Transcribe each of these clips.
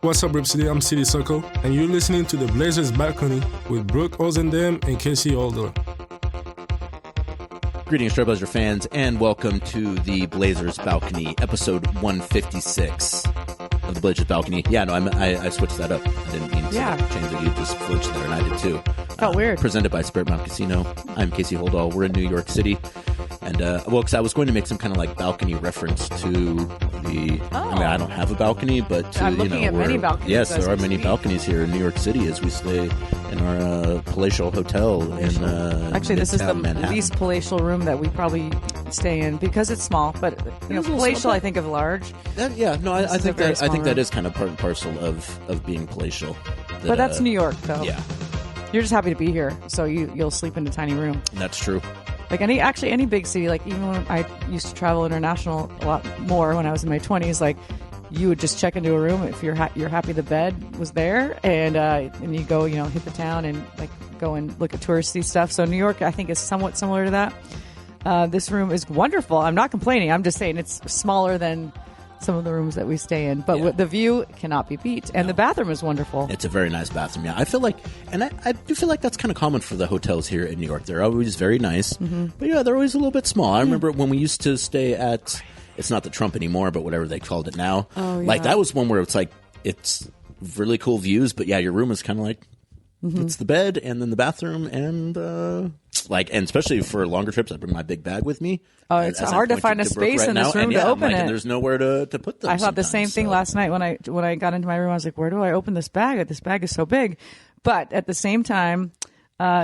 What's up, Rip City? I'm City Circle, and you're listening to the Blazers Balcony with Brooke, Olzendam, and Casey Holdahl. Greetings, Trailblazer fans, and welcome to the Blazers Balcony, episode 156 of the Blazers Balcony. Yeah, no, I switched that up. I didn't mean to change it. You just switched there, and I did too. Felt weird. Presented by Spirit Mountain Casino. I'm Casey Holdahl. We're in New York City. And, because I was going to make some kind of like balcony reference to the. I mean, I don't have a balcony, but to, I'm looking at many balconies. Yes, there are many balconies here in New York City as we stay in our palatial hotel in Actually, this is the Manhattan. least palatial room that we probably stay in because it's small. But palatial, I think of large. I think that is kind of part and parcel of being palatial. But that's New York, though. Yeah, you're just happy to be here, so you'll sleep in a tiny room. That's true. Like any big city, like even when I used to travel international a lot more when I was in my 20s, like you would just check into a room if you're happy the bed was there, and you go hit the town and like go and look at touristy stuff. So New York, I think, is somewhat similar to that. This room is wonderful. I'm not complaining. I'm just saying it's smaller than some of the rooms that we stay in, but the view cannot be beat, and the bathroom is wonderful. It's a very nice bathroom. Yeah, I feel like, and I do feel like that's kind of common for the hotels here in New York. They're always very nice, but they're always a little bit small. I remember when we used to stay at, it's not the Trump anymore, but whatever they called it now. Oh, yeah. Like that was one where it's like it's really cool views, but yeah, your room is kind of like it's the bed and then the bathroom and and especially for longer trips, I bring my big bag with me. Oh, it's hard to find a space in this room to open it. And there's nowhere to put them. I thought the same thing last night when I got into my room. I was like, where do I open this bag? This bag is so big. But at the same time,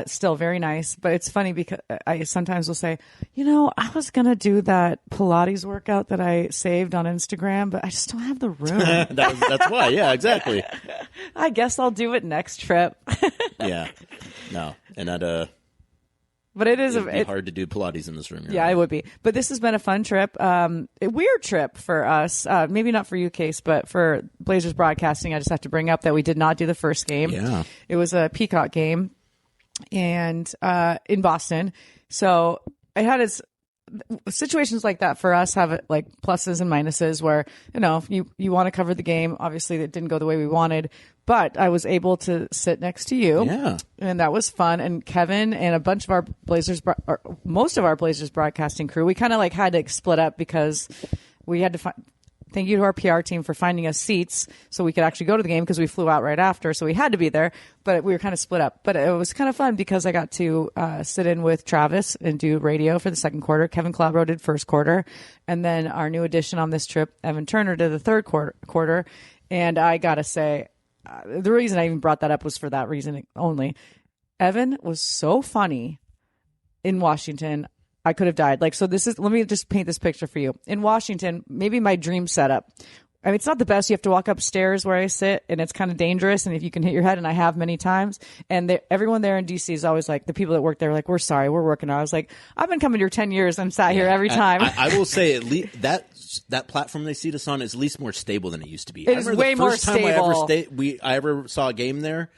still very nice. But it's funny because I sometimes will say, I was going to do that Pilates workout that I saved on Instagram, but I just don't have the room. That's why. Yeah, exactly. I guess I'll do it next trip. Yeah. No. And that... But it'd be hard to do Pilates in this room. Yeah, it would be. But this has been a fun trip, a weird trip for us. Maybe not for you, Case, but for Blazers Broadcasting, I just have to bring up that we did not do the first game. Yeah. It was a Peacock game and in Boston. So it had its situations like that for us have like pluses and minuses where, if you want to cover the game, obviously it didn't go the way we wanted, but I was able to sit next to you. Yeah. And that was fun. And Kevin and a bunch of our Blazers, or most of our Blazers broadcasting crew, we kind of like had to split up because we had to thank you to our PR team for finding us seats so we could actually go to the game because we flew out right after. So we had to be there, but we were kind of split up. But it was kind of fun because I got to sit in with Travis and do radio for the second quarter. Kevin Calabro did first quarter. And then our new addition on this trip, Evan Turner, did the third quarter. And I got to say, the reason I even brought that up was for that reason only. Evan was so funny in Washington. I could have died. Let me just paint this picture for you. In Washington, maybe my dream setup. I mean, it's not the best. You have to walk upstairs where I sit, and it's kind of dangerous. And if you can hit your head, and I have many times, and everyone there in D.C. is always like, the people that work there are like, we're sorry, we're working on it. I was like, I've been coming here 10 years and sat here every time. I will say at least that platform they seat us on is at least more stable than it used to be. It is way more stable. I ever saw a game there,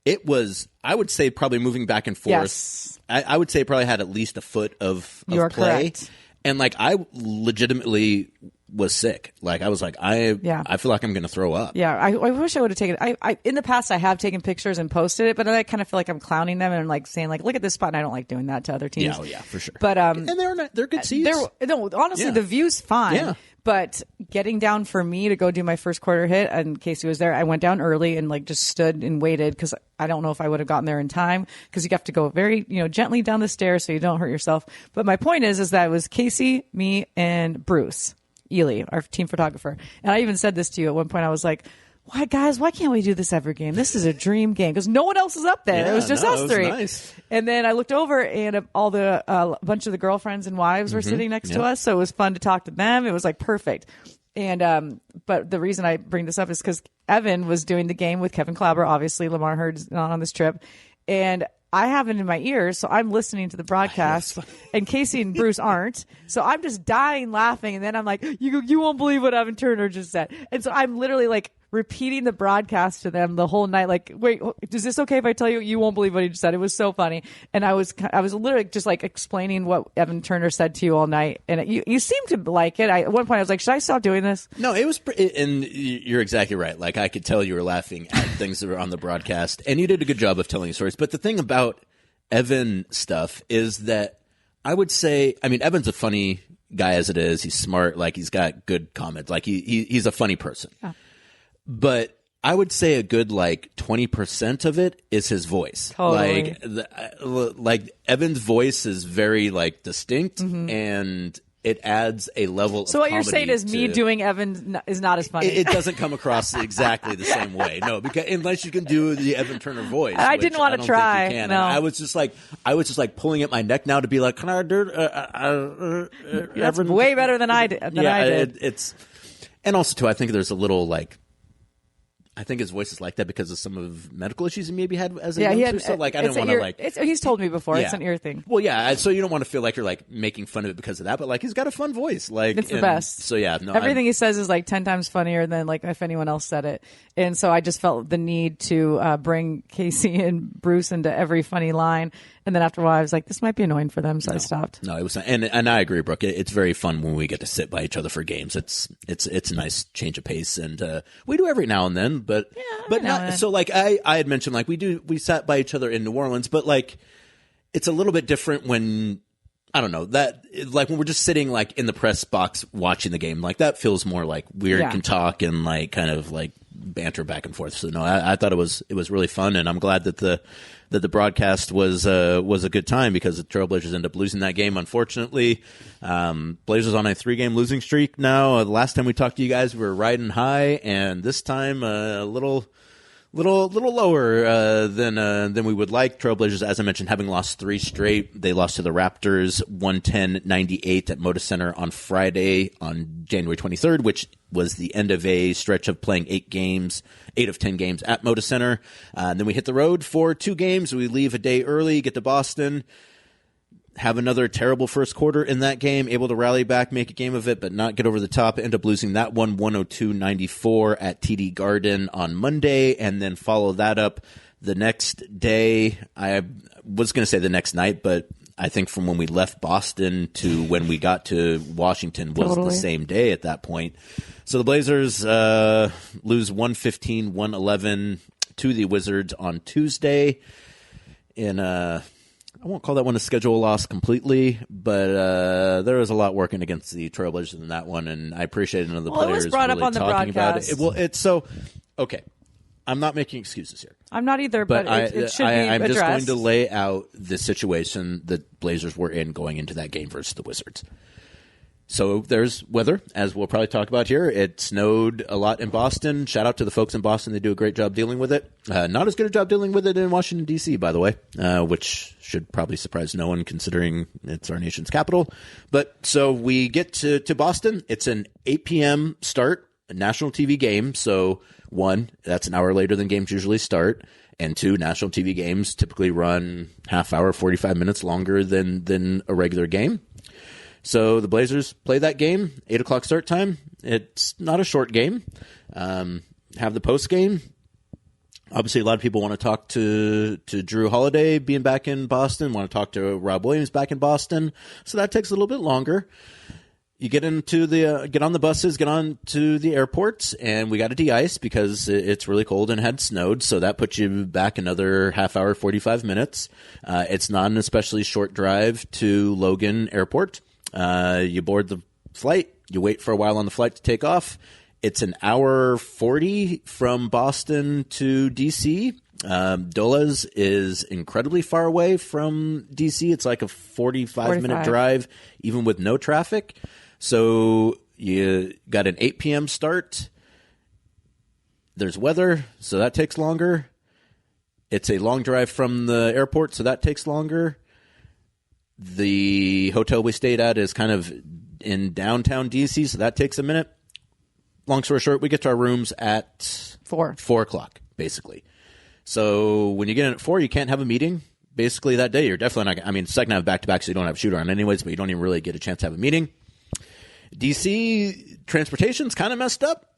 it was, I would say, probably moving back and forth. Yes. I would say it probably had at least a foot of You're play. Correct. And I legitimately was sick. I was like, I feel like I'm going to throw up. Yeah, I wish I would have taken it. I in the past, I have taken pictures and posted it, but I kind of feel like I'm clowning them and saying look at this spot, and I don't like doing that to other teams. Yeah, for sure. But and they're good seats. Honestly, the view's fine. Yeah. But getting down for me to go do my first quarter hit, and Casey was there, I went down early and just stood and waited because I don't know if I would have gotten there in time because you have to go very gently down the stairs so you don't hurt yourself. But my point is that it was Casey, me, and Bruce Ely, our team photographer. And I even said this to you at one point. I was like, why can't we do this every game? This is a dream game because no one else is up there. Yeah, it was just us three. Nice. And then I looked over and all the bunch of the girlfriends and wives were sitting next to us. So it was fun to talk to them. It was perfect. And but the reason I bring this up is because Evan was doing the game with Kevin Calabro. Obviously, Lamar Hurd's not on this trip. And I have it in my ears, so I'm listening to the broadcast, and Casey and Bruce aren't. So I'm just dying laughing, and then I'm like, you won't believe what Evan Turner just said. And so I'm literally repeating the broadcast to them the whole night. Like, wait, is this okay if I tell you? You won't believe what he just said. It was so funny. And I was literally just like explaining what Evan Turner said to you all night. And you seemed to like it. At one point I was like, should I stop doing this? No, it was, and you're exactly right. Like, I could tell you were laughing at things that were on the broadcast, and you did a good job of telling stories. But the thing about Evan stuff is that I would say, I mean, Evan's a funny guy as it is. He's smart. Like, he's got good comments. Like, he's a funny person. Yeah. But I would say a good 20% of it is his voice. Totally. Like Evan's voice is very distinct, and it adds a level. So of what you're saying is me doing Evan is not as funny. It doesn't come across exactly the same way. No, because unless you can do the Evan Turner voice. I didn't want to try. No. And I was just pulling at my neck now to be like, can I do? That's Evan? way better than I did. And also too, I think there's a little I think his voice is like that because of some of medical issues he maybe had as a youngster. So I didn't want to he's told me before. Yeah. It's an ear thing. Well, yeah. So you don't want to feel like you're making fun of it because of that, but he's got a fun voice. It's the best. So yeah, no. Everything he says is 10 times funnier than if anyone else said it. And so I just felt the need to bring Casey and Bruce into every funny line. And then after a while, I was like, this might be annoying for them, so I stopped. No, it was, and I agree, Brooke. It's very fun when we get to sit by each other for games. It's a nice change of pace, and we do every now and then, but not. So I had mentioned we sat by each other in New Orleans, but it's a little bit different when. I don't know that when we're just sitting in the press box watching the game, that feels more like we can talk and kind of banter back and forth. So no, I thought it was really fun, and I'm glad that the broadcast was a good time because the Trailblazers ended up losing that game. Unfortunately, Blazers on a 3-game losing streak now. The last time we talked to you guys, we were riding high, and this time a little lower than we would like. Trailblazers, as I mentioned, having lost 3 straight. They lost to the Raptors 110-98 at Moda Center on Friday on January 23rd, which was the end of a stretch of playing 8 of 10 games at Moda Center. And then we hit the road for 2 games. We leave a day early, get to Boston, have another terrible first quarter in that game, able to rally back, make a game of it, but not get over the top, end up losing that one 102-94 at TD Garden on Monday, and then follow that up the next day. I was going to say the next night, but I think from when we left Boston to when we got to Washington was the same day at that point. So the Blazers lose 115-111 to the Wizards on Tuesday in I won't call that one a schedule loss completely, but there was a lot working against the Trailblazers in that one, and I appreciate none of the players it was brought really up on the talking broadcast. about it. It's so okay. I'm not making excuses here. I'm not either, but it should be I'm addressed. just going to lay out the situation that Blazers were in going into that game versus the Wizards. So there's weather, as we'll probably talk about here. It snowed a lot in Boston. Shout out to the folks in Boston. They do a great job dealing with it. Not as good a job dealing with it in Washington, D.C., by the way, which should probably surprise no one considering it's our nation's capital. But so we get to Boston. It's an 8 p.m. start, a national TV game. So, 1, that's an hour later than games usually start. And 2, national TV games typically run half hour, 45 minutes longer than a regular game. So the Blazers play that game, 8 o'clock start time. It's not a short game. Have the post game. Obviously, a lot of people want to talk to Drew Holiday being back in Boston, want to talk to Rob Williams back in Boston. So that takes a little bit longer. You get on the buses, get on to the airports, and we got to de-ice because it's really cold and had snowed. So that puts you back another half hour, 45 minutes. It's not an especially short drive to Logan Airport. You board the flight. You wait for a while on the flight to take off. It's an hour 40 from Boston to D.C. Dulles is incredibly far away from D.C. It's like a 45-minute drive, even with no traffic. So you got an 8 p.m. start. There's weather, so that takes longer. It's a long drive from the airport, so that takes longer. The hotel we stayed at is kind of in downtown D.C., so that takes a minute. Long story short, we get to our rooms at 4 o'clock, basically. So when you get in at 4, you can't have a meeting. Basically that day, you're definitely not – I mean, second half back-to-back, so you don't have a shooter on anyways, but you don't even really get a chance to have a meeting. D.C. transportation's kind of messed up.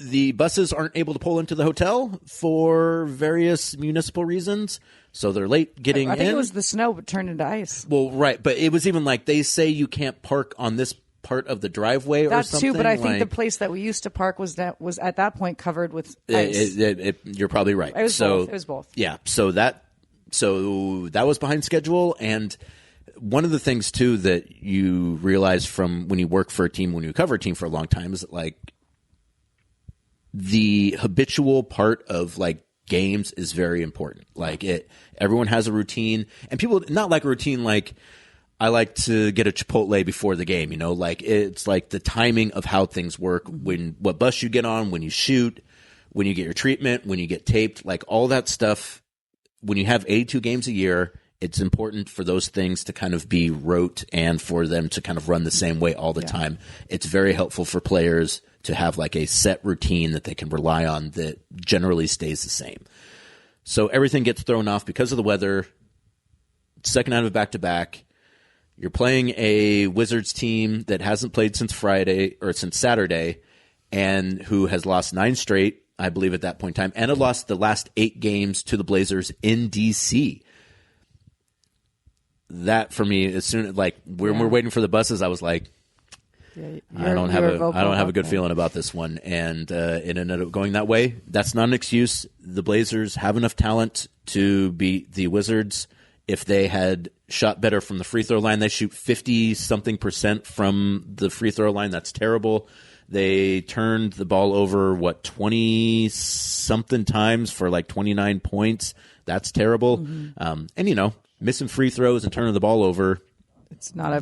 the buses aren't able to pull into the hotel for various municipal reasons, so they're late getting in. I think it was the snow turned into ice. Well, right, but it was even like they say you can't park on this part of the driveway or something. That too, but I think the place that we used to park was at that point covered with ice. You're probably right. It was both. Yeah, so that was behind schedule, and one of the things too that you realize from when you work for a team, when you cover a team for a long time, is that like the habitual part of like games is very important. Like everyone has a routine, and people not like a routine like I like to get a Chipotle before the game. Like it's like the timing of how things work, what bus you get on, when you shoot, when you get your treatment, when you get taped, like all that stuff. When you have 82 games a year, it's important for those things to kind of be rote and for them to kind of run the same way all the time. It's very helpful for players to have like a set routine that they can rely on that generally stays the same. So everything gets thrown off because of the weather. Second out of back-to-back. You're playing a Wizards team that hasn't played since Saturday, and who has lost 9 straight, I believe, at that point in time, and had lost the last 8 games to the Blazers in D.C. That for me, as soon like when we're waiting for the buses, I was like, I don't have a good feeling about this one, and it ended up going that way. That's not an excuse. The Blazers have enough talent to beat the Wizards. If they had shot better from the free throw line, they shoot 50-something% from the free throw line. That's terrible. They turned the ball over, 20-something times for like 29 points. That's terrible. Mm-hmm. And, missing free throws and turning the ball over. It's not a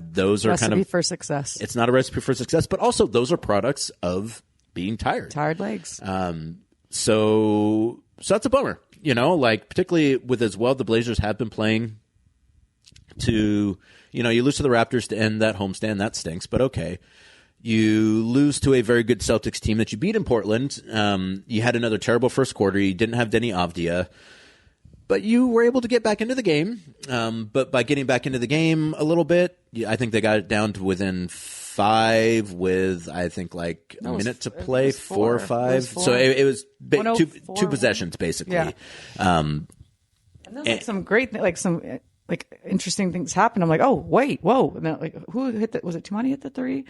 recipe for success. It's not a recipe for success, but also those are products of being tired. Tired legs. So that's a bummer. Like particularly with as well the Blazers have been playing to, you lose to the Raptors to end that homestand. That stinks, but okay. You lose to a very good Celtics team that you beat in Portland. You had another terrible first quarter. You didn't have Deni Avdija, but you were able to get back into the game. But by getting back into the game a little bit, I think they got it down to within 5 with, I think, like a minute to play, 4 or 5. So it was two possessions, basically. Yeah. And there's like some great, interesting things happened. I'm like, oh, wait, whoa. And then, who hit that? Was it Tumani hit the 3?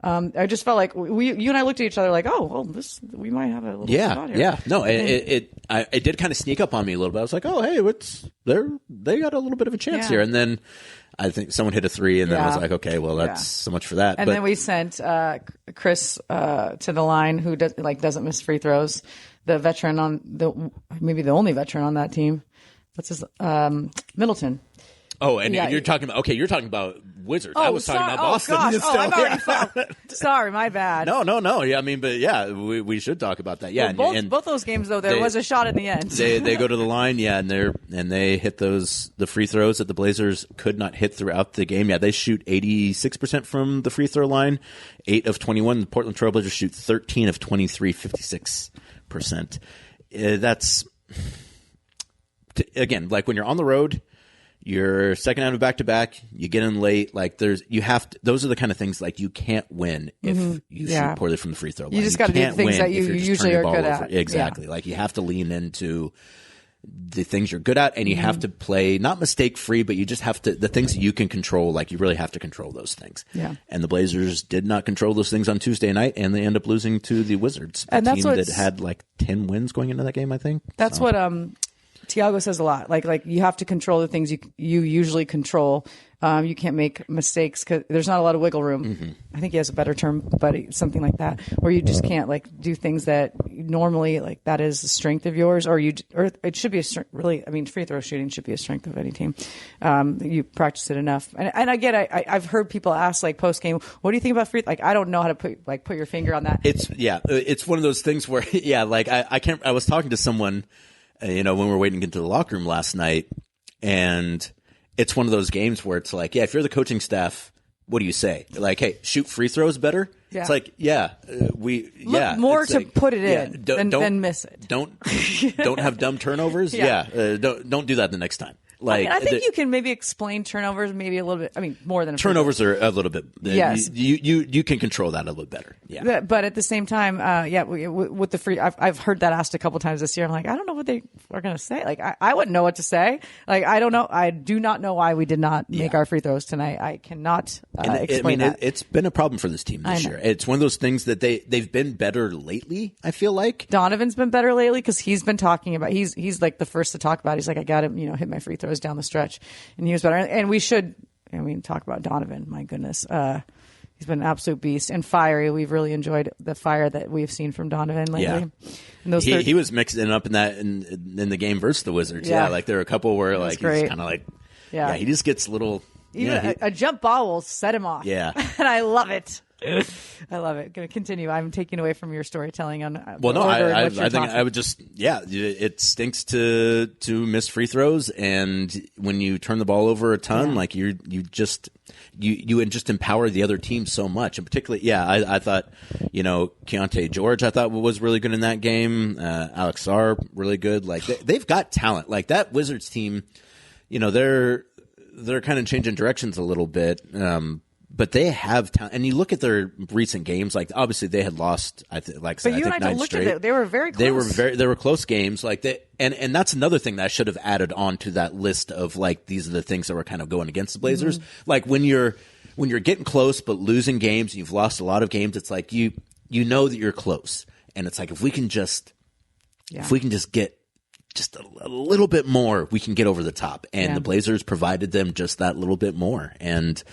I just felt like you and I looked at each other like, oh, well, we might have a little shot here. Yeah. No, it did kind of sneak up on me a little bit. I was like, oh, hey, they got a little bit of a chance here. And then I think someone hit a 3, and then I was like, okay, well, that's so much for that. And then we sent Chris to the line, who doesn't miss free throws. The veteran maybe the only veteran on that team. What's his Middleton. Oh, and you're talking about Wizards. I was talking about Boston. Gosh. I've already sorry, my bad. No. Yeah, I mean, but yeah, we should talk about that. Yeah, well, both those games though, there was a shot in the end. They go to the line, and they hit the free throws that the Blazers could not hit throughout the game. Yeah, they shoot 86% from the free throw line, 8 of 21. The Portland Trail Blazers shoot 13 of 23, 56%. That's again, like when you're on the road. You're second out of back-to-back. You get in late. Like those are the kind of things like you can't win if you shoot poorly from the free throw line. You just got to do things that you usually are good at. Exactly. Yeah. Like you have to lean into the things you're good at, and you have to play not mistake-free, but you just have to the things that you can control. Like you really have to control those things. Yeah. And the Blazers did not control those things on Tuesday night, and they end up losing to the Wizards, a team that had like 10 wins going into that game. I think that's what Tiago says a lot. Like you have to control the things you usually control. You can't make mistakes because there's not a lot of wiggle room. Mm-hmm. I think he has a better term, but something like that, where you just can't do things that normally that is a strength of yours, or it should be a strength. Really, I mean, free throw shooting should be a strength of any team. You practice it enough, and I get. I've heard people ask post game, what do you think about free? I don't know how to put your finger on that. It's one of those things where I can't. I was talking to someone. When we were waiting into the locker room last night, and it's one of those games where it's like, if you're the coaching staff, what do you say? Like, hey, shoot free throws better? Yeah. It's like, Look more to put it in than miss it. Don't have dumb turnovers. Don't do that the next time. Like, I think you can maybe explain turnovers maybe a little bit. I mean, more than turnovers are a little bit. Yes. You can control that a little better. Yeah. But at the same time, with the free, I've heard that asked a couple times this year. I'm like, I don't know what they are going to say. Like, I wouldn't know what to say. Like, I don't know. I do not know why we did not make our free throws tonight. I cannot explain that. It's been a problem for this team this year. It's one of those things that they've been better lately, I feel like. Donovan's been better lately because he's been talking about, he's like the first to talk about it. He's like, I got to, hit my free throws down the stretch. And he was better. And we should, talk about Donovan. My goodness. He's been an absolute beast and fiery. We've really enjoyed the fire that we've seen from Donovan lately. Yeah. He was mixing up in that in the game versus the Wizards. Yeah. Like there were a couple where like he's kind of like, he just gets a little. Even a jump ball will set him off. Yeah. And I love it. I love it. Going to continue. I'm taking away from your storytelling on. I think I would just it stinks to miss free throws, and when you turn the ball over a ton, like you just empower the other team so much, and particularly I thought Keontae George I thought was really good in that game. Alex Sarr really good. Like they've got talent. Like that Wizards team, they're kind of changing directions a little bit. But they have talent, and you look at their recent games. Like obviously, they had lost. I think 9 straight. They were very close. They were close games. Like and that's another thing that I should have added on to that list of like these are the things that were kind of going against the Blazers. Mm-hmm. Like when you're getting close but losing games, and you've lost a lot of games. It's like you know that you're close, and it's like if we can just get just a little bit more, we can get over the top. And the Blazers provided them just that little bit more, and.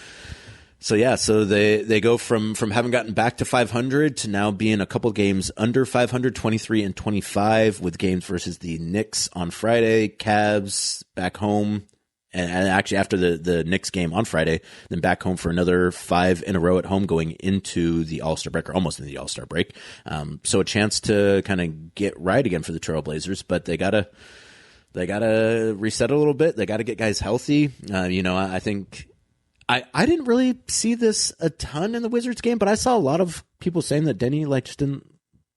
So they go from having gotten back to 500 to now being a couple games under 500, 23 and 25 with games versus the Knicks on Friday, Cavs back home, and actually after the Knicks game on Friday, then back home for another 5 in a row at home going into the All-Star break, or almost into the All-Star break. So a chance to kind of get right again for the Trailblazers, but they gotta reset a little bit. They gotta get guys healthy. I think. I didn't really see this a ton in the Wizards game, but I saw a lot of people saying that Deni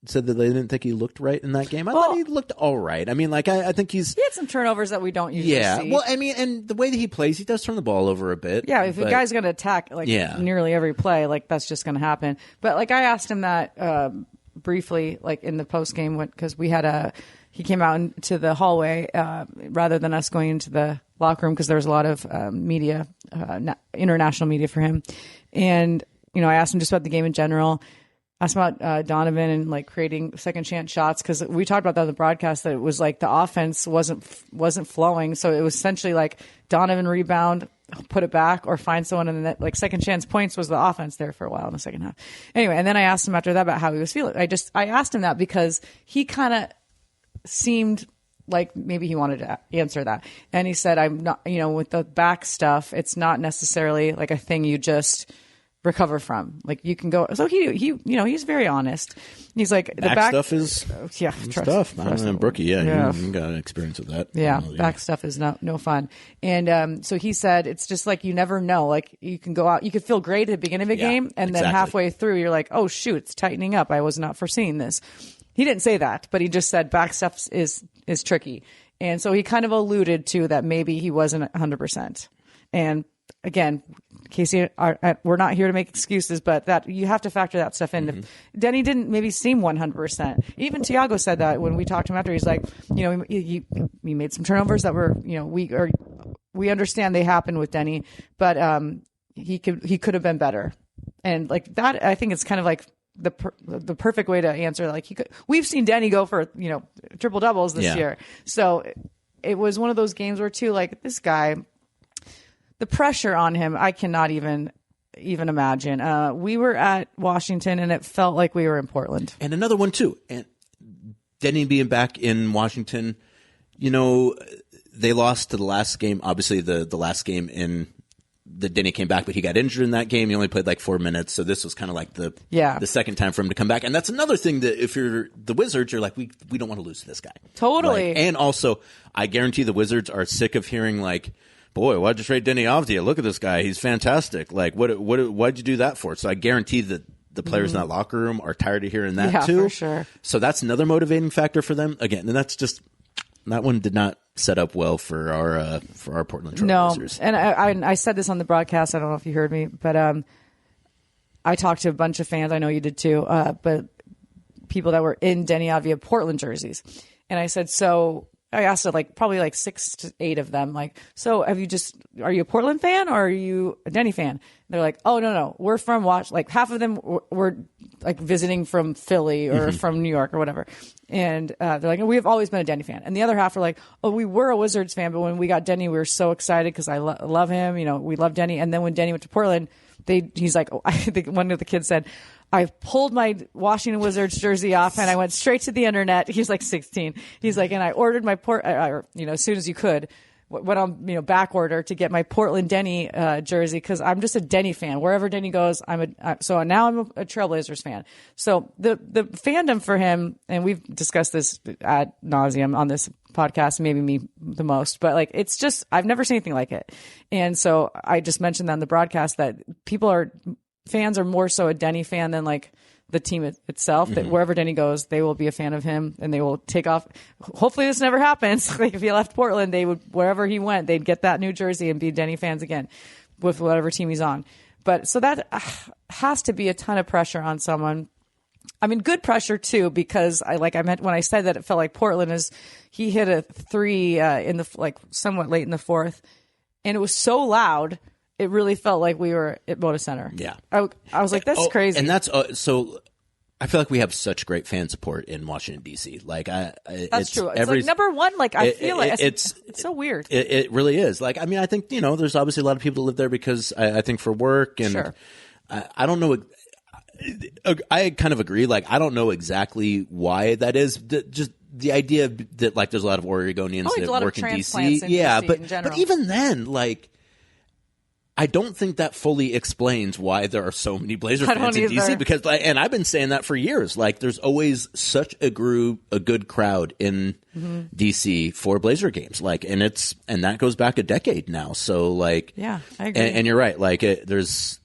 said that they didn't think he looked right in that game. I thought he looked all right. I mean, like I think he had some turnovers that we don't usually see. Well, I mean, and the way that he plays, he does turn the ball over a bit. Yeah, if a guy's going to attack nearly every play, like that's just going to happen. But like I asked him that briefly, like in the post game, because we had he came out into the hallway rather than us going into the locker room because there was a lot of media, international media for him. And, I asked him just about the game in general. Asked about Donovan and like creating second chance shots because we talked about that on the broadcast that it was like the offense wasn't flowing. So it was essentially like Donovan rebound, put it back, or find someone in the net. Like second chance points was the offense there for a while in the second half. Anyway, and then I asked him after that about how he was feeling. I asked him that because he kind of seemed like maybe he wanted to answer that. And he said, I'm not, with the back stuff, it's not necessarily like a thing you just recover from. Like you can go. So he's very honest. He's like the back stuff is tough. Brooke, you got experience with that. Yeah, back stuff is no fun. And so he said it's just like you never know. Like you can go out, you could feel great at the beginning of a game, and then halfway through you're like, oh shoot, it's tightening up. I was not foreseeing this. He didn't say that, but he just said back stuff is tricky. And so he kind of alluded to that maybe he wasn't 100%. And again, Casey, we're not here to make excuses, but that you have to factor that stuff in. Mm-hmm. Deni didn't maybe seem 100%. Even Tiago said that when we talked to him after. He's like, he made some turnovers that were, we understand they happened with Deni, but he could have been better. And like that, I think it's kind of like the perfect way to answer. Like we've seen Deni go for triple doubles this year, so it was one of those games where too like this guy, the pressure on him, I cannot even imagine. We were at Washington and it felt like we were in Portland. And another one too. And Deni being back in Washington, they lost to the last game. Obviously, the last game in. The Deni came back, but he got injured in that game. He only played like 4 minutes, so this was kind of like the second time for him to come back. And that's another thing that if you're the Wizards, you're like, we don't want to lose to this guy. Totally. Like, and also, I guarantee the Wizards are sick of hearing like, boy, why'd you trade Deni Avdija? Look at this guy. He's fantastic. Like, why'd you do that for? So I guarantee that the players in that locker room are tired of hearing that too. For sure. So that's another motivating factor for them. Again, and that's just one did not set up well for our Portland Trailblazers. No, and I said this on the broadcast. I don't know if you heard me, but I talked to a bunch of fans. I know you did too, but people that were in Deni Avdija Portland jerseys, and I said, so I asked probably 6 to 8 of them, so are you a Portland fan or are you a Deni fan? They're like, oh, no, we're from half of them were visiting from Philly or from New York or whatever. And they're like, we have always been a Deni fan. And the other half are like, oh, we were a Wizards fan, but when we got Deni, we were so excited because I love him. We love Deni. And then when Deni went to Portland, he's like, I think one of the kids said, I pulled my Washington Wizards jersey off and I went straight to the internet. He's 16. He's like, and I ordered my as soon as you could, went on back order to get my Portland Deni jersey because I'm just a Deni fan. Wherever Deni goes, so now I'm a Trailblazers fan. So the fandom for him, and we've discussed this ad nauseum on this podcast, maybe me the most, but it's just I've never seen anything like it. And so I just mentioned that on the broadcast that fans are more so a Deni fan than the team itself, that wherever Deni goes, they will be a fan of him and they will take off. Hopefully this never happens. If he left Portland, they would, wherever he went, they'd get that new jersey and be Deni fans again with whatever team he's on. But so that has to be a ton of pressure on someone. I mean, good pressure too, because I meant when I said that it felt like Portland he hit a 3 in the, somewhat late in the fourth, and it was so loud. It really felt like we were at Moda Center. Yeah. I was like, that's crazy. And that's so I feel like we have such great fan support in Washington, D.C. That's true. It's number one. I feel it's so weird. It really is. I think, there's obviously a lot of people that live there because I think for work. And sure. I don't know. I kind of agree. I don't know exactly why that is. Just the idea that, there's a lot of Oregonians that work in D.C. Yeah, but even then, I don't think that fully explains why there are so many Blazer fans in DC because, and I've been saying that for years. There's always such a good crowd in DC for Blazer games. And that goes back a decade now. So yeah, I agree. And you're right. There's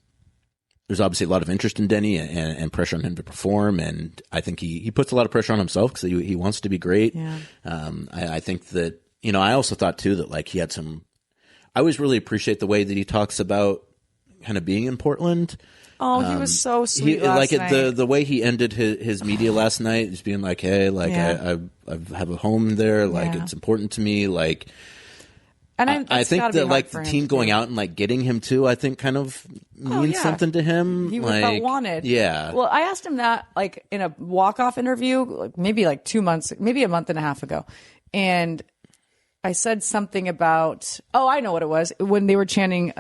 obviously a lot of interest in Deni and pressure on him to perform. And I think he puts a lot of pressure on himself because he wants to be great. Yeah. I think that, I also thought too that he had some. I always really appreciate the way that he talks about kind of being in Portland. Oh, he was so sweet last night. The way he ended his media last night, he's being like, hey, I have a home there. It's important to me. And I think that the team going out and getting him too, I think kind of means something to him. He felt wanted. Yeah. Well, I asked him that in a walk-off interview, maybe 2 months, maybe a month and a half ago. And I said something about, I know what it was. When they were chanting,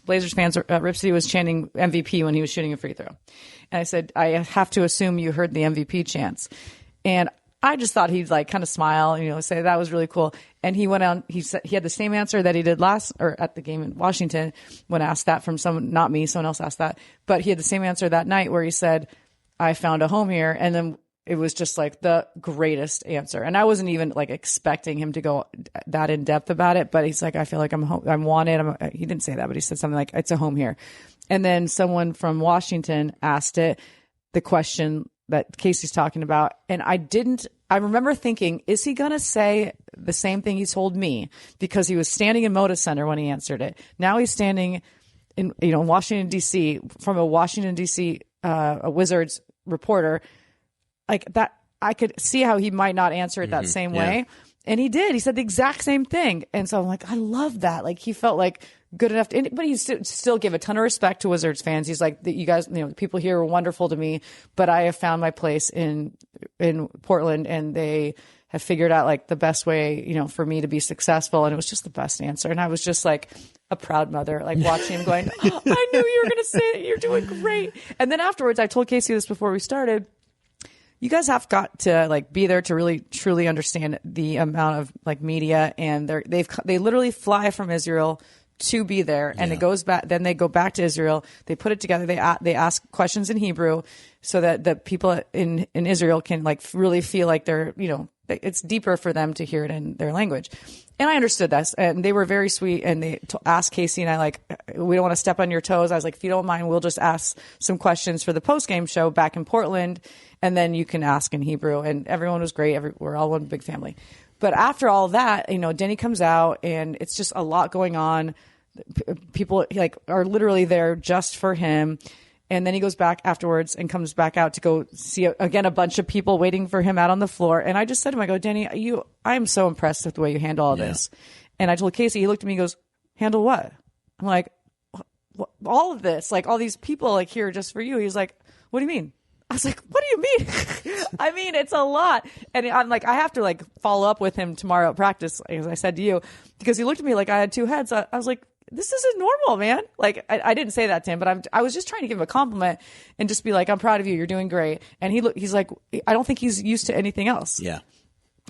Blazers fans, Rip City was chanting MVP when he was shooting a free throw. And I said, I have to assume you heard the MVP chants. And I just thought he'd kind of smile and, say that was really cool. And he went on, he said he had the same answer that he did at the game in Washington when asked that from someone, not me, someone else asked that. But he had the same answer that night where he said, I found a home here. And then it was just the greatest answer. And I wasn't even expecting him to go that in depth about it, but he's like, I feel like I'm wanted. He didn't say that, but he said something like, it's a home here. And then someone from Washington asked the question that Casey's talking about. And I remember thinking, is he going to say the same thing he told me? Because he was standing in Moda Center when he answered it. Now he's standing in, Washington, D.C. from a Washington, D.C. A Wizards reporter. That, I could see how he might not answer it that same way. And he did. He said the exact same thing. And so I'm like, I love that. He felt good enough but he still gave a ton of respect to Wizards fans. He's like, you guys, the people here are wonderful to me, but I have found my place in Portland and they have figured out the best way, for me to be successful. And it was just the best answer. And I was just a proud mother, watching him going, oh, I knew you were going to say it. You're doing great. And then afterwards, I told Casey this before we started. You guys have got to be there to really truly understand the amount of media, and they literally fly from Israel to be there, and it goes back. Then they go back to Israel. They put it together. They ask questions in Hebrew so that the people in Israel can really feel like they're it's deeper for them to hear it in their language. And I understood this, and they were very sweet. And they asked Casey and I, we don't want to step on your toes. I was like, if you don't mind, we'll just ask some questions for the post-game show back in Portland, and then you can ask in Hebrew. And everyone was great. We're all one big family. But after all that, Deni comes out and it's just a lot going on. People like are literally there just for him. And then he goes back afterwards and comes back out to go see again a bunch of people waiting for him out on the floor. And I just said to him, I go, Deni, I am so impressed with the way you handle all this. And I told Casey, he looked at me, he goes, handle what? I'm like, all of this, like all these people like here just for you. He's like, what do you mean? I was like, what do you mean? I mean, it's a lot. And I'm like, I have to like follow up with him tomorrow at practice, as I said to you, because he looked at me like I had two heads. I was like, this isn't normal, man. Like, I didn't say that to him, but I was just trying to give him a compliment and just be like, I'm proud of you. You're doing great. And he's like, I don't think he's used to anything else. Yeah.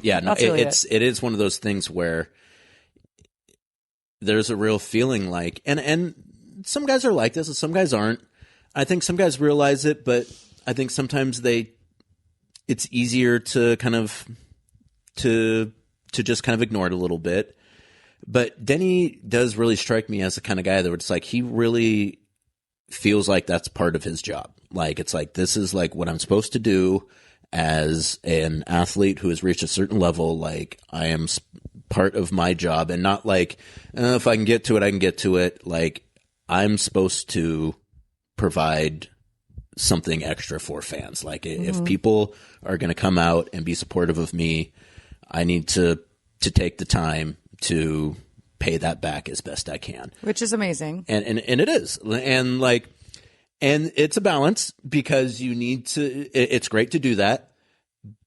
Yeah. No, really it is one of those things where there's a real feeling like, and some guys are like this and some guys aren't. I think some guys realize it, but I think sometimes it's easier to kind of, to just kind of ignore it a little bit. But Deni does really strike me as the kind of guy that it's like, he really feels like that's part of his job. Like, it's like, this is like what I'm supposed to do as an athlete who has reached a certain level. Like, I am part of my job, and not like, if I can get to it, I can get to it. Like, I'm supposed to provide something extra for fans. Like, if people are going to come out and be supportive of me, I need to take the time to pay that back as best I can. Which is amazing. And it is. And like, and it's a balance, because you need to, it's great to do that,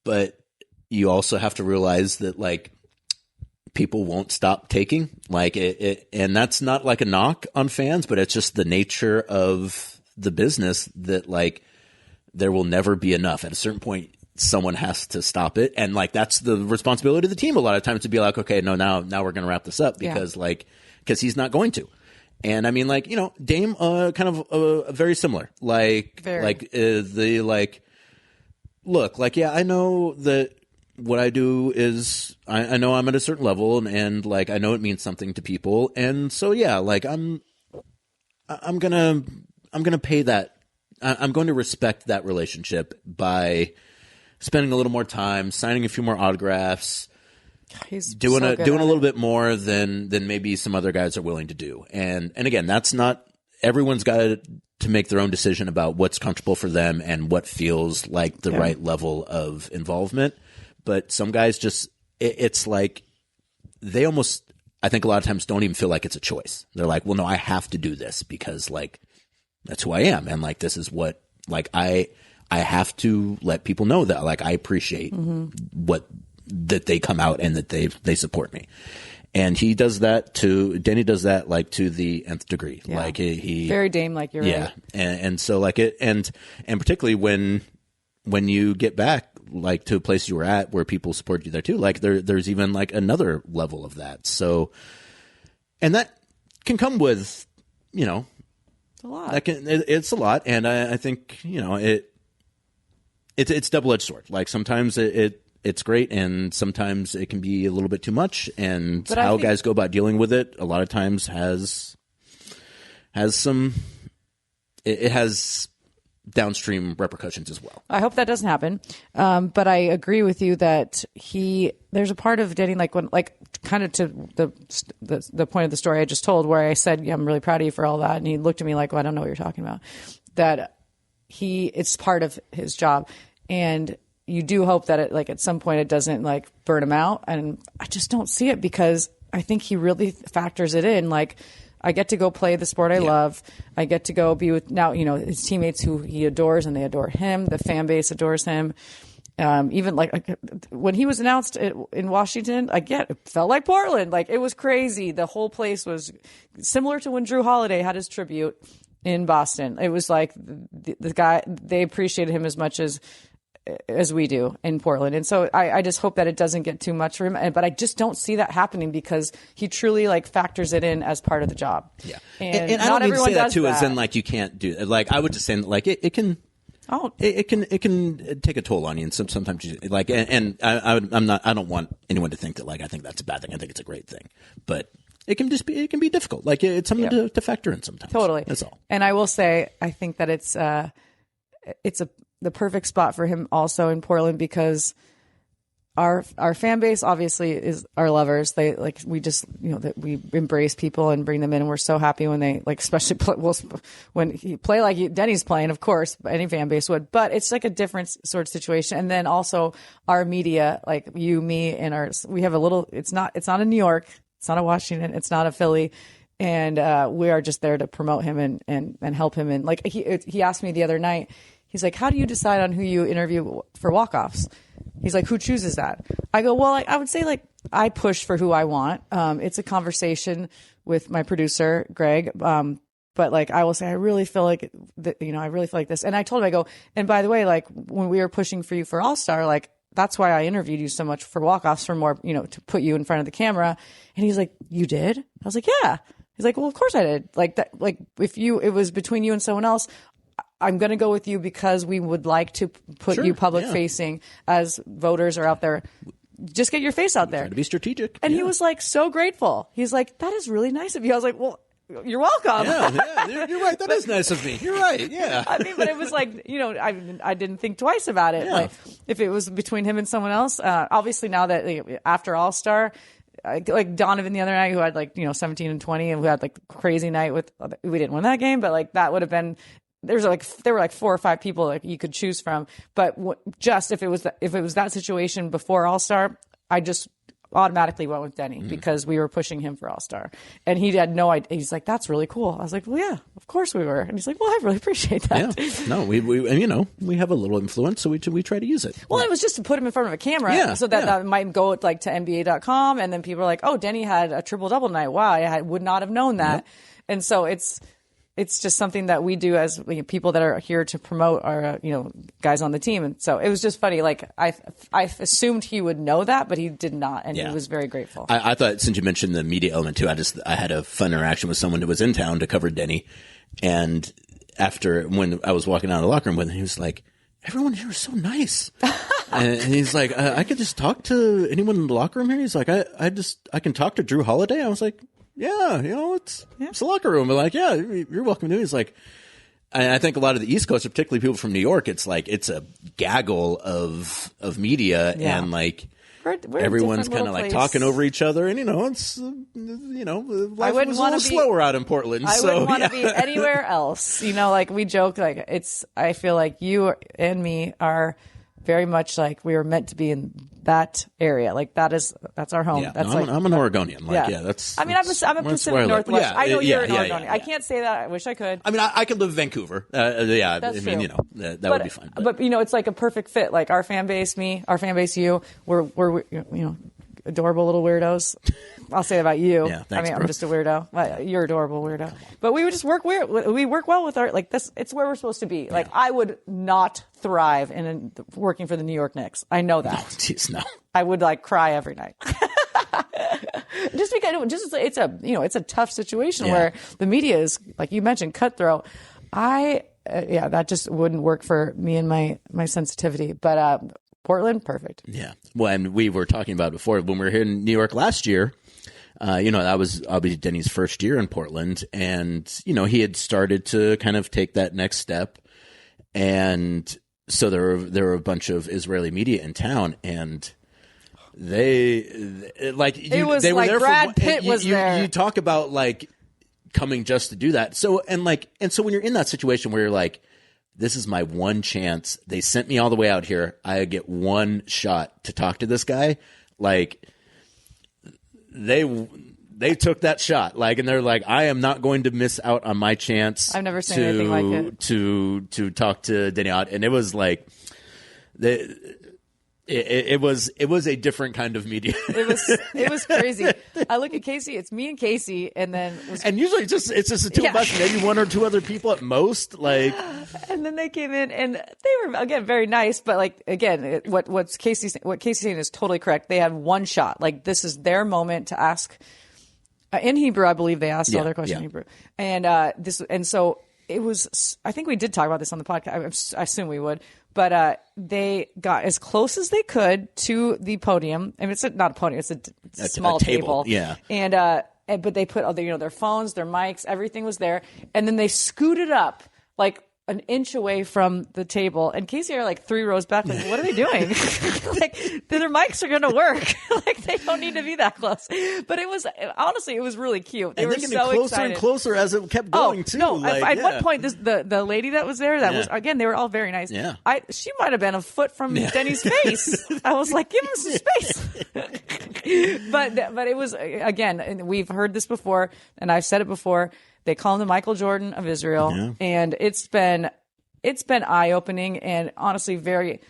but you also have to realize that like people won't stop taking, like and that's not like a knock on fans, but it's just the nature of the business that like there will never be enough. At a certain point, someone has to stop it, and like that's the responsibility of the team a lot of times, to be like, okay, no, now we're going to wrap this up, because because he's not going to. And I mean, like, Dame kind of very similar, like look, like, yeah, I know that what I do is I know I'm at a certain level, and like I know it means something to people, and so yeah, like I'm gonna pay that. I'm going to respect that relationship by spending a little more time, signing a few more autographs, He's doing so a good doing at a little it. bit more than maybe some other guys are willing to do. And again, that's not, everyone's got to make their own decision about what's comfortable for them and what feels like the right level of involvement. But some guys just, it's like they almost, I think a lot of times don't even feel like it's a choice. They're like, well, no, I have to do this because like that's who I am, and like this is what, like I have to let people know that like I appreciate what, that they come out and that they support me. And he does that Deni does that like to the nth degree. Yeah. Like he Very Dame, like you're right. And so like it, and particularly when you get back like to a place you were at where people support you there too, like there's even like another level of that. So, and that can come with, you know, It's a lot. It's a lot. And I think, you know, it's double-edged sword. Like sometimes it's great, and sometimes it can be a little bit too much. And But how guys go about dealing with it, a lot of times has some. It has downstream repercussions as well. I hope that doesn't happen. But I agree with you that there's a part of Deni, like when, like kind of to the point of the story I just told, where I said, yeah, I'm really proud of you for all that. And he looked at me like, well, I don't know what you're talking about. That it's part of his job. And you do hope that it, like at some point it doesn't like burn him out. And I just don't see it, because I think he really factors it in. Like, I get to go play the sport I love. I get to go be with now, you know, his teammates who he adores, and they adore him. The fan base adores him. Even like when he was announced in Washington, it felt like Portland. Like it was crazy. The whole place was similar to when Drew Holiday had his tribute in Boston. It was like the guy, they appreciated him as much as we do in Portland. And so I just hope that it doesn't get too much for him. But I just don't see that happening, because he truly like factors it in as part of the job. Yeah. And I not don't mean to everyone say that does too, that. as in like you can't do it. Like I would just say like it can. Oh, it can take a toll on you, and sometimes you like. And I don't want anyone to think that like I think that's a bad thing. I think it's a great thing, but it can be difficult. Like it's something to factor in sometimes. Totally. That's all. And I will say, I think that it's the perfect spot for him also in Portland, because our fan base obviously is our lovers. They like, we just, that we embrace people and bring them in. And we're so happy when they like, especially when you play like Deni's playing, of course, any fan base would, but it's like a different sort of situation. And then also our media, like you, me, and we have a little, it's not in New York. It's not a Washington. It's not a Philly. And we are just there to promote him and help him. And like he asked me the other night, he's like, how do you decide on who you interview for walk-offs? He's like, who chooses that? I go, well, I would say like I push for who I want. It's a conversation with my producer, Greg. But like I will say, I really feel like I really feel like this. And I told him, I go, and by the way, like when we were pushing for you for All-Star, like that's why I interviewed you so much for walk-offs, for more, to put you in front of the camera. And he's like, you did? I was like, yeah. He's like, well, of course I did. Like that, like if it was between you and someone else, I'm going to go with you because we would like to put you public facing as voters are out there. Just get your face out there. Try to be strategic. And he was like so grateful. He's like, that is really nice of you. I was like, well, you're welcome. Yeah, you're right. That is nice of me. You're right. Yeah. I mean, but it was like, I didn't think twice about it. Yeah. Like if it was between him and someone else, obviously now that after All-Star, like Donovan the other night, who had 17 and 20 and who had like crazy night we didn't win that game, but like that would have been, there were like 4 or 5 people that you could choose from. But just if it was that situation before All-Star, I just automatically went with Deni because we were pushing him for All-Star. And he had no idea. He's like, that's really cool. I was like, well, yeah, of course we were. And he's like, well, I really appreciate that. Yeah. No, we have a little influence, so we try to use it. Well, it was just to put him in front of a camera so that might go like to NBA.com. And then people are like, oh, Deni had a triple-double night. Wow, I would not have known that. Yep. And so it's just something that we do as people that are here to promote our, guys on the team. And so it was just funny. Like I assumed he would know that, but he did not. And he was very grateful. I thought, since you mentioned the media element too, I had a fun interaction with someone who was in town to cover Deni. And when I was walking out of the locker room with him, he was like, everyone here is so nice. And he's like, I could just talk to anyone in the locker room here. He's like, I can talk to Drew Holiday. I was like, yeah, it's a locker room. But like, yeah, you're welcome to. He's like, I think a lot of the East Coast, particularly people from New York, it's like it's a gaggle of media, and like we're everyone's kind of like talking over each other, and it's life was a little slower out in Portland. I wouldn't want to be anywhere else. Like we joke, like I feel like you and me are very much like we were meant to be in that area. Like that's our home. Yeah, that's I'm an Oregonian. Like, that's. I mean, I'm a Pacific Northwest. Yeah, I know you're an Oregonian. I can't say that. I wish I could. I mean, I could live in Vancouver. That's true. That would be fine. But it's like a perfect fit. Like our fan base, you, we're adorable little weirdos. I'll say about you. Yeah, thanks, I'm just a weirdo. You're adorable weirdo. But we would just work weird. We work well with our this. It's where we're supposed to be. Like I would not thrive in working for the New York Knicks. I know that. Jeez, no. I would like cry every night. Just because it's a tough situation where the media is, like you mentioned, cutthroat. That just wouldn't work for me and my sensitivity. But Portland, perfect. Yeah. Well, and we were talking about it before when we were here in New York last year. That was obviously Deni's first year in Portland, and he had started to kind of take that next step, and so there were a bunch of Israeli media in town, and they were there. Brad Pitt was there. You talk about like coming just to do that. So when you're in that situation where you're like, this is my one chance. They sent me all the way out here. I get one shot to talk to this guy. Like they took that shot. Like, and they're like, I am not going to miss out on my chance. I've never seen anything like it. To talk to Deni Avdija. And it was like it was a different kind of media. It was crazy. I look at Casey. It's me and Casey, and then usually it's just the two of us, maybe one or two other people at most. Like, and then they came in, and they were again very nice, but like again, what Casey's saying is totally correct. They had one shot. Like this is their moment to ask in Hebrew. I believe they asked all their questions in Hebrew, and so it was. I think we did talk about this on the podcast. I assume we would. But they got as close as they could to the podium. I mean, it's not a podium; it's a small table. Yeah. And but they put all their phones, their mics, everything was there. And then they scooted up like an inch away from the table, and Casey are like 3 rows back. Like, what are they doing? Like, their mics are going to work. Like, they don't need to be that close. But it was really cute. They were getting so closer excited. and closer as it kept going too. No, like, at one point, the lady that was there, was again, they were all very nice. Yeah. She might have been a foot from Deni's face. I was like, give him some space. But it was, again, and we've heard this before, and I've said it before. They call him the Michael Jordan of Israel, and it's been eye-opening and honestly very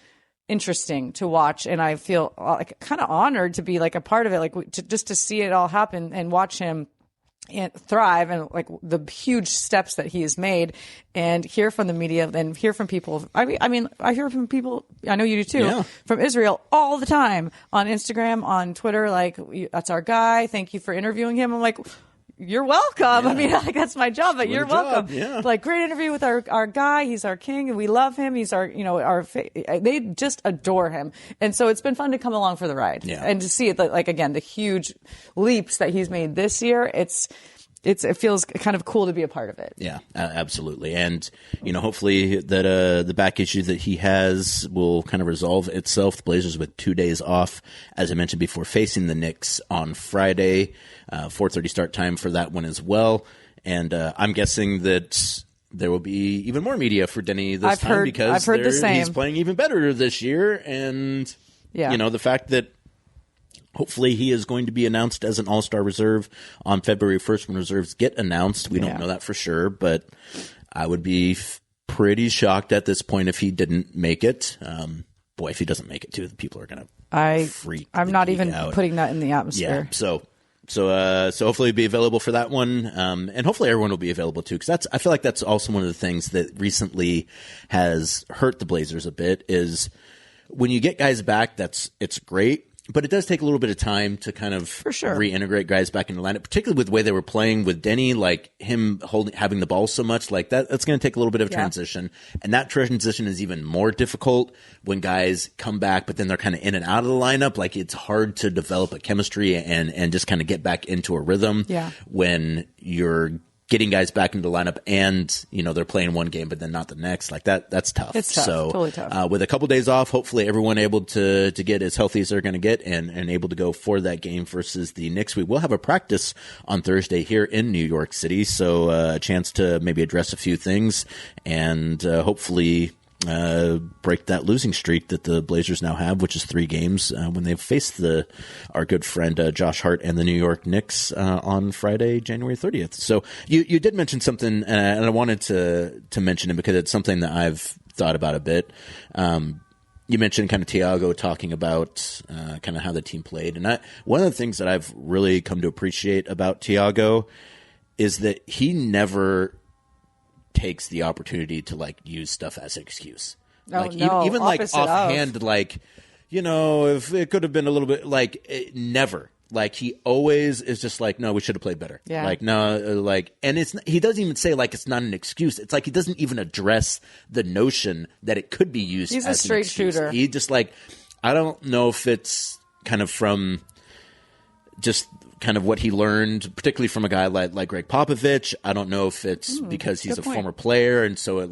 interesting to watch. And I feel like kind of honored to be like a part of it, like just to see it all happen and watch him and thrive, and like the huge steps that he has made, and hear from the media and hear from people. I mean, I hear from people. I know you do too, from Israel all the time on Instagram, on Twitter. Like, that's our guy. Thank you for interviewing him. I'm like, you're welcome. I mean, like, that's my job, but you're welcome. Yeah. Like, great interview with our guy. He's our king, and we love him. He's our, they just adore him. And so it's been fun to come along for the ride and to see it, like, again, the huge leaps that he's made this year. It feels kind of cool to be a part of it. Yeah, absolutely. And, hopefully that the back issue that he has will kind of resolve itself. The Blazers with 2 days off, as I mentioned before, facing the Knicks on Friday, 4:30 start time for that one as well. And I'm guessing that there will be even more media for Deni this time because I've heard the same. He's playing even better this year. And, the fact that hopefully he is going to be announced as an all-star reserve on February 1st when reserves get announced. We don't know that for sure, but I would be pretty shocked at this point if he didn't make it. If he doesn't make it too, the people are going to freak. I'm not even out. putting that in the atmosphere. Yeah, so hopefully he'll be available for that one. And hopefully everyone will be available too, because I feel like that's also one of the things that recently has hurt the Blazers a bit is when you get guys back, it's great. But it does take a little bit of time to kind of reintegrate guys back into the lineup, particularly with the way they were playing with Deni, like him having the ball so much like that. That's going to take a little bit of transition. And that transition is even more difficult when guys come back, but then they're kind of in and out of the lineup. Like, it's hard to develop a chemistry and just kind of get back into a rhythm when you're getting guys back into the lineup and, they're playing one game, but then not the next. Like that's tough. It's tough. So, totally tough. With a couple days off, hopefully everyone able to get as healthy as they're going to get and able to go for that game versus the Knicks. We will have a practice on Thursday here in New York City. So, a chance to maybe address a few things and, hopefully, break that losing streak that the Blazers now have, which is 3 games when they've faced our good friend Josh Hart and the New York Knicks on Friday, January 30th. So you did mention something, and I wanted to mention it because it's something that I've thought about a bit. You mentioned kind of Tiago talking about kind of how the team played, and one of the things that I've really come to appreciate about Tiago is that he never takes the opportunity to like use stuff as an excuse. Even like offhand, like, if it could have been a little bit never. Like, he always is just like, no, we should have played better. Yeah. Like, no, like, and he doesn't even say like it's not an excuse. It's like he doesn't even address the notion that it could be used. He's as a straight an excuse. shooter. He just like, I don't know if it's kind of from just kind of what he learned, particularly from a guy like Greg Popovich. I don't know if it's because he's a former player, and so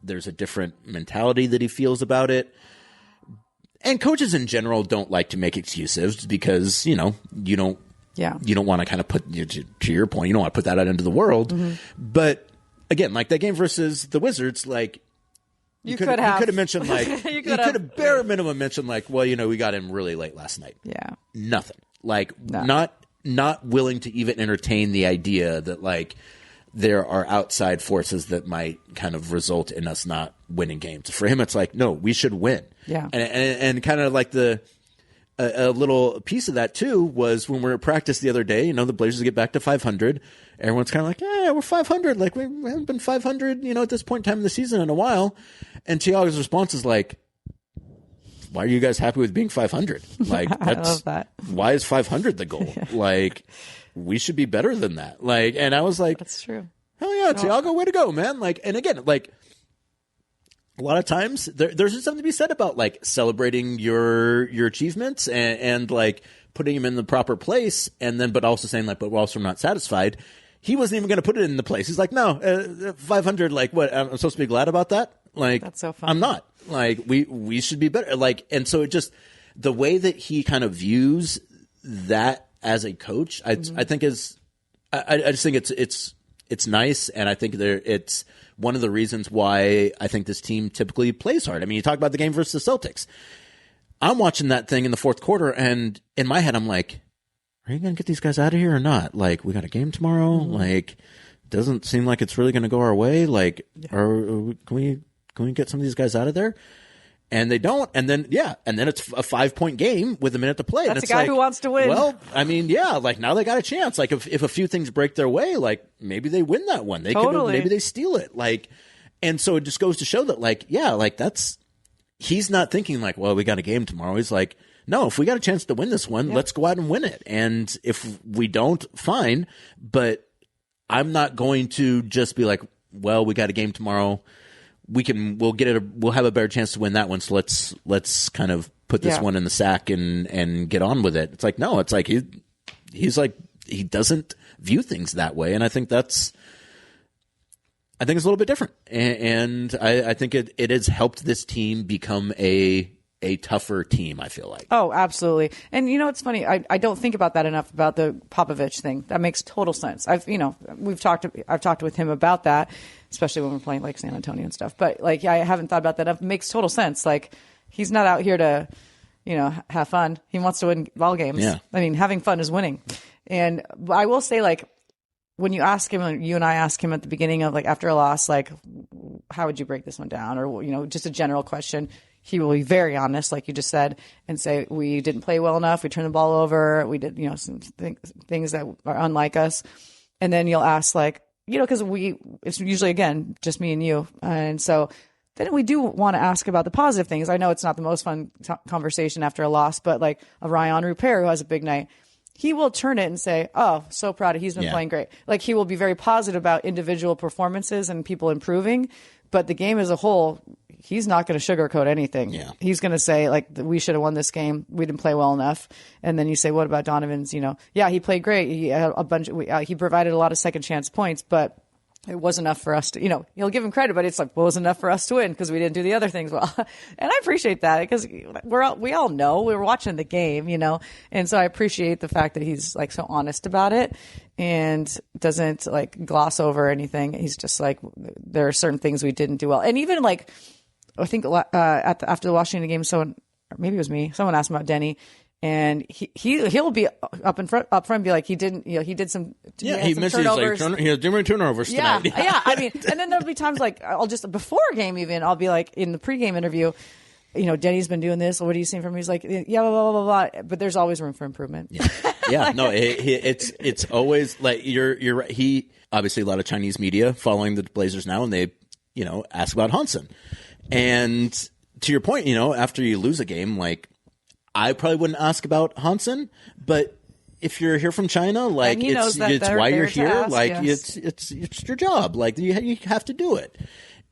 there's a different mentality that he feels about it. And coaches in general don't like to make excuses because you don't want to kind of put, to your point, you don't want to put that out into the world. Mm-hmm. But again, like that game versus the Wizards, like you could have mentioned like you could have bare minimum mentioned like, well, we got him really late last night. Yeah, nothing. Like, not willing to even entertain the idea that like there are outside forces that might kind of result in us not winning games. For him, it's like, no, we should win. Yeah, and kind of like a little piece of that too was when we were at practice the other day. The Blazers get back to 500. Everyone's kind of like, yeah, we're 500. Like, we haven't been 500, at this point in time in the season in a while. And Tiago's response is like, why are you guys happy with being 500? Like, I love that. Why is 500 the goal? Yeah. Like, we should be better than that. Like, and I was like, that's true. Hell yeah, Tiago, way to go, man. Like, and again, like, a lot of times there's just something to be said about like celebrating your achievements and like putting them in the proper place, and then but also saying like, but we're also not satisfied. he wasn't even going to put it in the place. He's like, no, 500. Like, what? I'm supposed to be glad about that? Like, that's so fun. I'm not. Like, we should be better. Like, and so it just the way that he kind of views that as a coach, I think is, I just think it's nice, and I think it's one of the reasons why I think this team typically plays hard. I mean, you talk about the game versus the Celtics. I'm watching that thing in the fourth quarter, and in my head, I'm like, are you going to get these guys out of here or not? Like, we got a game tomorrow. Like, doesn't seem like it's really going to go our way. Like, can we get some of these guys out of there? And they don't. And then it's a 5-point game with a minute to play. That's and it's a guy like, who wants to win. Well, I mean, yeah, like now they got a chance. Like if a few things break their way, like maybe they win that one. They could, maybe they steal it. Like, and so it just goes to show that, like, yeah, like he's not thinking like, well, we got a game tomorrow. He's like, no, if we got a chance to win this one, let's go out and win it. And if we don't, fine. But I'm not going to just be like, well, we got a game tomorrow. We'll have a better chance to win that one. So let's kind of put this one in the sack and get on with it. It's like, no, it's like he's like, he doesn't view things that way. And I think it's a little bit different. And I think it has helped this team become a tougher team, I feel like. Oh, absolutely. And it's funny. I don't think about that enough, about the Popovich thing. That makes total sense. I've talked with him about that, especially when we're playing like San Antonio and stuff. But like, I haven't thought about that enough. It makes total sense. Like, he's not out here to, have fun. He wants to win ball games. Yeah. I mean, having fun is winning. And I will say, like, when you ask him, you and I ask him at the beginning of, like, after a loss, like, how would you break this one down? Or, just a general question. He will be very honest, like you just said, and say, we didn't play well enough. We turned the ball over. We did, some things that are unlike us. And then you'll ask, like, because it's usually, again, just me and you. And so then we do want to ask about the positive things. I know it's not the most fun conversation after a loss, but like a Ryan Rupert who has a big night, he will turn it and say, oh, so proud of, he's been playing great. Like, he will be very positive about individual performances and people improving, but the game as a whole, he's not going to sugarcoat anything. Yeah. He's going to say, like, we should have won this game. We didn't play well enough. And then you say, what about Donovan's, he played great. He had he provided a lot of second chance points, but it wasn't enough for us to, he'll give him credit, but it's like, well, it wasn't enough for us to win because we didn't do the other things well. And I appreciate that because we all know we were watching the game, and so I appreciate the fact that he's like so honest about it and doesn't like gloss over anything. He's just like, there are certain things we didn't do well. And even like, I think after the Washington game, someone, or maybe it was me, someone asked about Deni. And he'll be up front and be like, he did some he misses turnovers. Like different turnovers tonight. Yeah. I mean, and then there'll be times like I'll just before a game even I'll be like in the pregame interview, Deni's been doing this. What are you seeing from him? He's like, yeah, blah blah blah blah. But there's always room for improvement. Yeah. No, it's always like you're right. He obviously a lot of Chinese media following the Blazers now, and they ask about Hansen. And to your point, after you lose a game, like, I probably wouldn't ask about Hansen, but if you're here from China, like, it's why you're here. Ask, like, yes. it's your job. Like, you have to do it.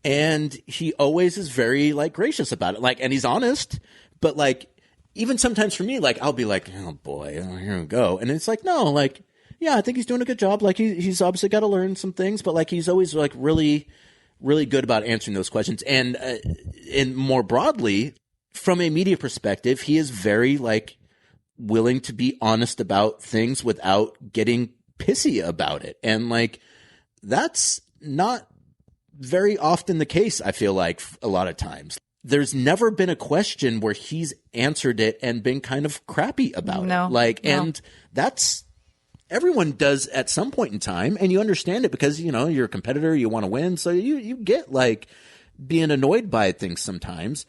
And he always is very like gracious about it. Like, and he's honest, but like, even sometimes for me, like, I'll be like, oh boy, here we go. And it's like, no, like, yeah, I think he's doing a good job. Like, he's obviously got to learn some things, but like, he's always like really, really good about answering those questions. And more broadly, from a media perspective, he is very like willing to be honest about things without getting pissy about it. And like, that's not very often the case. I feel like a lot of times there's never been a question where he's answered it and been kind of crappy about it. Like, and that's, everyone does at some point in time, and you understand it because, you're a competitor, you want to win. So you get like being annoyed by things sometimes.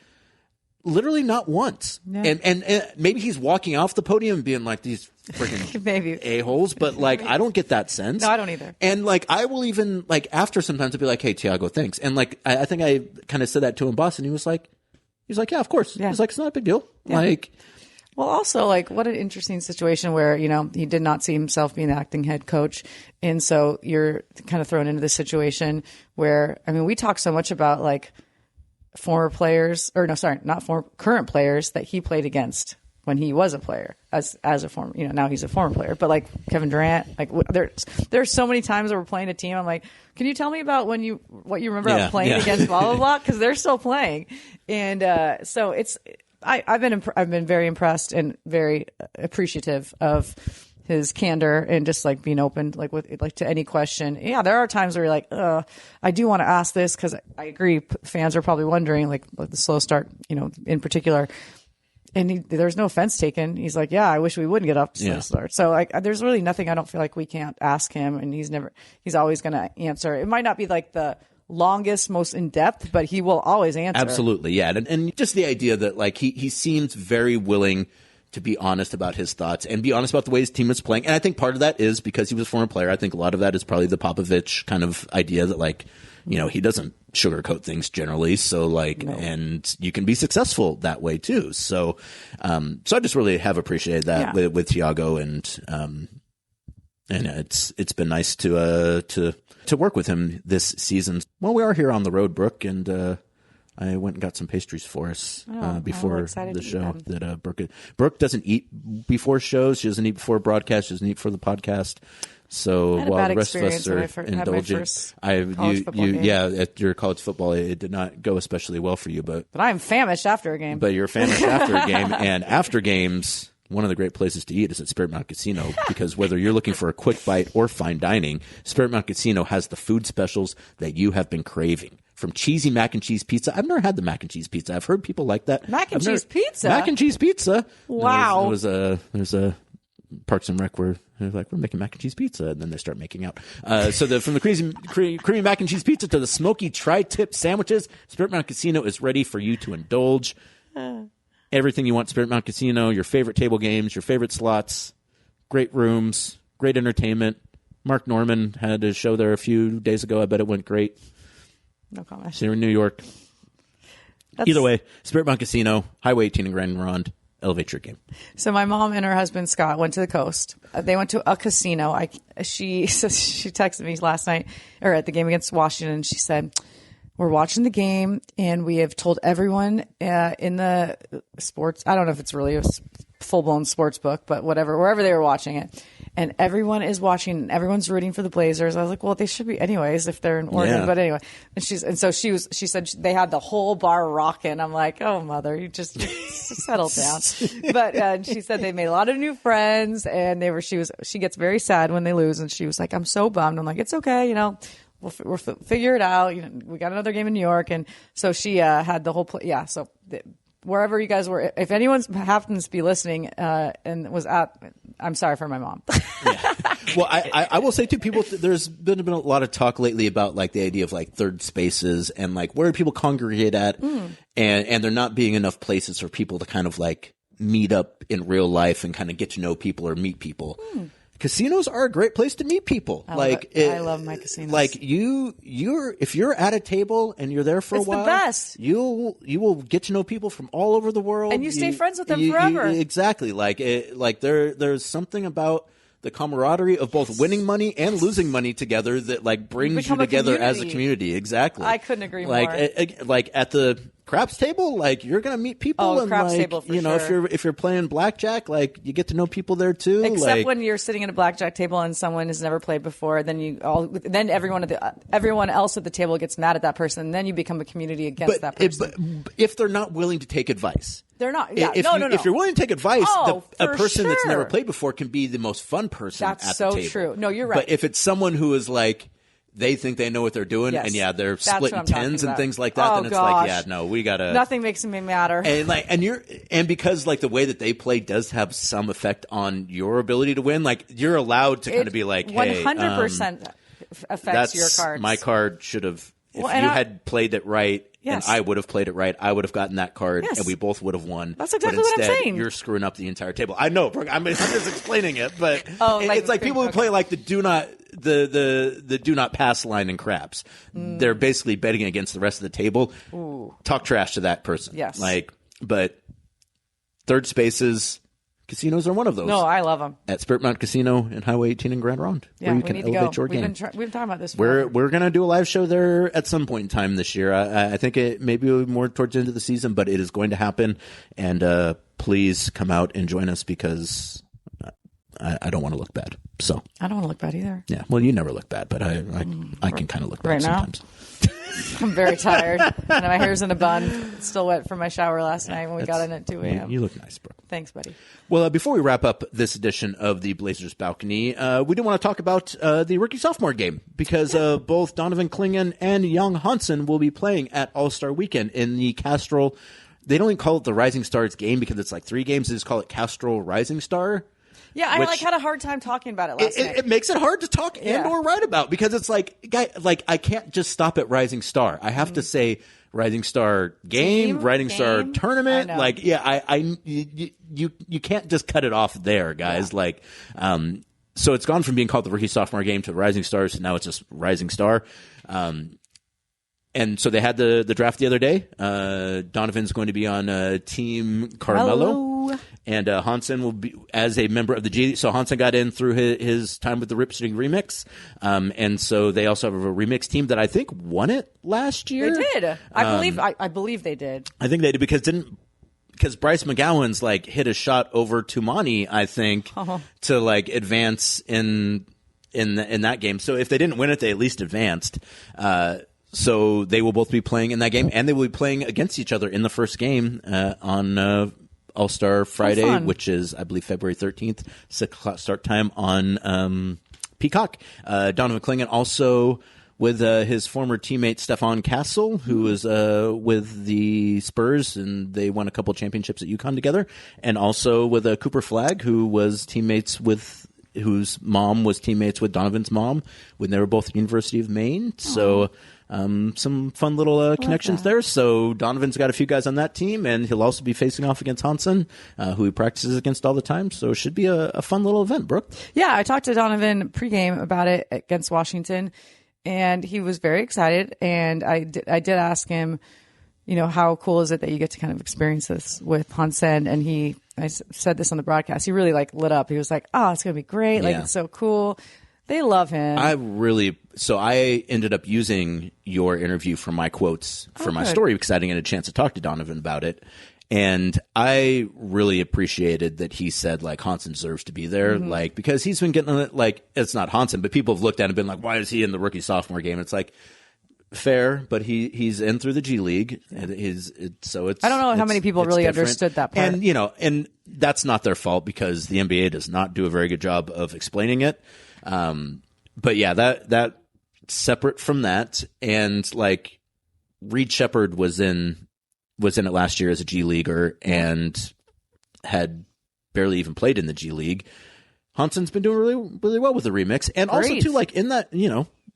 Literally not once. Yeah. And maybe he's walking off the podium and being like, these freaking a-holes, but like, I don't get that sense. No, I don't either. And like, I will even like after sometimes I'll be like, hey, Tiago, thanks. And like, I think I kind of said that to him, boss, and he was like, yeah, of course. Yeah. He's like, it's not a big deal. Yeah. Like, well, also like, what an interesting situation where, he did not see himself being the acting head coach. And so you're kind of thrown into this situation where, I mean, we talk so much about like, former players, or no, sorry, not former, current players that he played against when he was a player, as a former, now he's a former player. But like Kevin Durant, like there's so many times where we're playing a team. I'm like, can you tell me about what you remember of playing against blah blah blah? Because they're still playing, and so I've been very impressed and very appreciative of his candor and just like being open, like to any question. Yeah, there are times where you're like, I do want to ask this because I agree. Fans are probably wondering, like the slow start, in particular. And there's no offense taken. He's like, yeah, I wish we wouldn't get up to slow start. So like, there's really nothing I don't feel like we can't ask him, and he's always going to answer. It might not be like the longest, most in depth, but he will always answer. Absolutely, yeah. And just the idea that like he seems very willing to be honest about his thoughts and be honest about the way his team is playing. And I think part of that is because he was a former player. I think a lot of that is probably the Popovich kind of idea that like, he doesn't sugarcoat things generally. So like, and you can be successful that way too. So, so I just really have appreciated that with Tiago, and it's been nice to work with him this season. Well, we are here on the road, Brooke, and, I went and got some pastries for us before the show. That Brooke doesn't eat before shows. She doesn't eat before broadcast. She doesn't eat for the podcast. So while the rest of us are indulging, at your college football, it did not go especially well for you. But I'm famished after a game. But you're famished after a game, and after games, one of the great places to eat is at Spirit Mountain Casino, because whether you're looking for a quick bite or fine dining, Spirit Mountain Casino has the food specials that you have been craving. From cheesy mac and cheese pizza. I've never had the mac and cheese pizza. I've heard people like that. Mac and cheese pizza? Mac and cheese pizza. Wow. There's a Parks and Rec where they're like, we're making mac and cheese pizza, and then they start making out. So from the creamy mac and cheese pizza to the smoky tri-tip sandwiches, Spirit Mountain Casino is ready for you to indulge. Everything you want, Spirit Mountain Casino, your favorite table games, your favorite slots, great rooms, great entertainment. Mark Norman had a show there a few days ago. I bet it went great. No comment. Here in New York. Either way, Spirit Mountain Casino, Highway 18 in Grand Ronde, elevate your game. So my mom and her husband Scott went to the coast. They went to a casino. She texted me last night, or at the game against Washington. She said, we're watching the game, and we have told everyone in the sports. I don't know if it's really a full-blown sports book, but whatever, wherever they were watching it. And everyone is watching, and everyone's rooting for the Blazers. I was like, well, they should be anyways if they're in Oregon. Yeah. But anyway, she said they had the whole bar rocking. I'm like, oh, mother, you just settle down. But she said they made a lot of new friends, and she gets very sad when they lose, and she was like, I'm so bummed. I'm like, it's okay, we'll figure it out. We got another game in New York, and so she had the whole so. Wherever you guys were, if anyone happens to be listening and was at, I'm sorry for my mom. Yeah. Well, I will say too, there's been a lot of talk lately about like the idea of like third spaces and like where people congregate at, and there not being enough places for people to kind of like meet up in real life and kind of get to know people or meet people. Casinos are a great place to meet people. I love my casinos. Like if you're at a table and you're there for a while, it's the best. You will get to know people from all over the world, and you stay friends with them forever. Exactly. There's something about the camaraderie of both winning money and losing money together that like brings you together as a community. Exactly. I couldn't agree more. Like at the craps table, like you're gonna meet people, and craps like table for sure. if you're playing blackjack, like you get to know people there too. Except when you're sitting at a blackjack table and someone has never played before, then everyone else at the table gets mad at that person, and then you become a community against that person. But if they're not willing to take advice. They're not. Yeah, no. If you're willing to take advice, a person that's never sure. played before can be the most fun person at the table. That's so true. No, you're right. But if it's someone who is like, they think they know what they're doing, and they're splitting tens and things like that, then it's like, we gotta. Nothing makes me madder. And because like the way that they play does have some effect on your ability to win, like you're allowed to kind of be like, hey, 100% affects your cards. My card should have. If you had played it right, and I would have played it right, I would have gotten that card, and we both would have won. That's exactly what I'm saying. You're screwing up the entire table. I know, Brooke. I'm just explaining it, but it's like people who play like the do not pass line in craps. They're basically betting against the rest of the table. Ooh. Talk trash to that person. Yes. But third spaces. Casinos are one of those. No, I love them. At Spirit Mountain Casino and Highway 18 in Grand Ronde, where you can elevate your game. We've been talking about this. We're going to do a live show there at some point in time this year. I think it maybe more towards the end of the season, but it is going to happen. And please come out and join us because I don't want to look bad. So I don't want to look bad either. Yeah. Well, you never look bad, but I can kind of look bad right now? sometimes. I'm very tired. And my hair's in a bun. It's still wet from my shower last night when we got in at 2 a.m. You look nice, Brooke. Thanks, buddy. Well, before we wrap up this edition of the Blazers Balcony, we do want to talk about the rookie-sophomore game because both Donovan Clingan and young Hansen will be playing at All-Star Weekend in the Castrol. They don't even call it the Rising Stars game because it's like 3 games. They just call it Castrol Rising Star. Yeah, I had a hard time talking about it last night. It makes it hard to talk and or write about because it's I can't just stop at Rising Star. I have to say Rising Star game, Rising Star tournament. You can't just cut it off there, guys. Yeah. So it's gone from being called the Rookie Sophomore game to Rising Stars, and now it's just Rising Star. And so they had the draft the other day. Donovan's going to be on Team Carmelo. Hello. And Hansen will be as a member of the G. So Hansen got in through his time with the Ripstring Remix. And so they also have a remix team that I think won it last year. They did. I believe they did. I think they did because Bryce McGowan's hit a shot over Tumani, I think, to advance in that game. So if they didn't win it, they at least advanced. So they will both be playing in that game, and they will be playing against each other in the first game on All-Star Friday, which is, I believe, February 13th, 6 o'clock start time on Peacock. Donovan Clingan also with his former teammate Stefan Castle, who was with the Spurs, and they won a couple championships at UConn together, and also with Cooper Flagg, who was teammates with whose mom was teammates with Donovan's mom when they were both at the University of Maine. So some fun little connections there. So Donovan's got a few guys on that team, and he'll also be facing off against Hansen, who he practices against all the time. So it should be a fun little event, Brooke. Yeah, I talked to Donovan pregame about it against Washington, and he was very excited. And I did ask him, how cool is it that you get to kind of experience this with Hansen? And I said this on the broadcast. He really lit up. He was like, "Oh, it's gonna be great! It's so cool." They love him. I ended up using your interview for my quotes for my story because I didn't get a chance to talk to Donovan about it. And I really appreciated that he said Hansen deserves to be there, because he's been getting it. It's not Hansen, but people have looked at him and been like, "Why is he in the rookie sophomore game?" It's fair, but he's in through the G League, and I don't know how many people really understood that part, and that's not their fault because the NBA does not do a very good job of explaining it. But yeah, that separate from that, and Reed Shepherd was in it last year as a G Leaguer and had barely even played in the G League. Hansen's been doing really, really well with the remix, and also too in that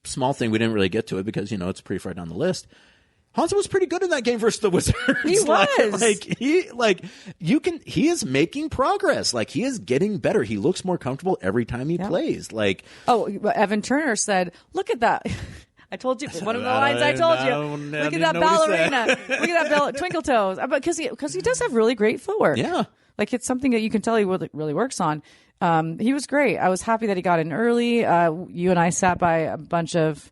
small thing we didn't really get to it because it's pretty far down the list. Hansen was pretty good in that game versus the Wizards. He was. He is making progress. He is getting better. He looks more comfortable every time he plays. Evan Turner said, "Look at that." I told you one of the lines I told you. Look at that ballerina. Look at that twinkle toes. Because he does have really great footwork. Yeah. It's something that you can tell he really works on. He was great. I was happy that he got in early. You and I sat by a bunch of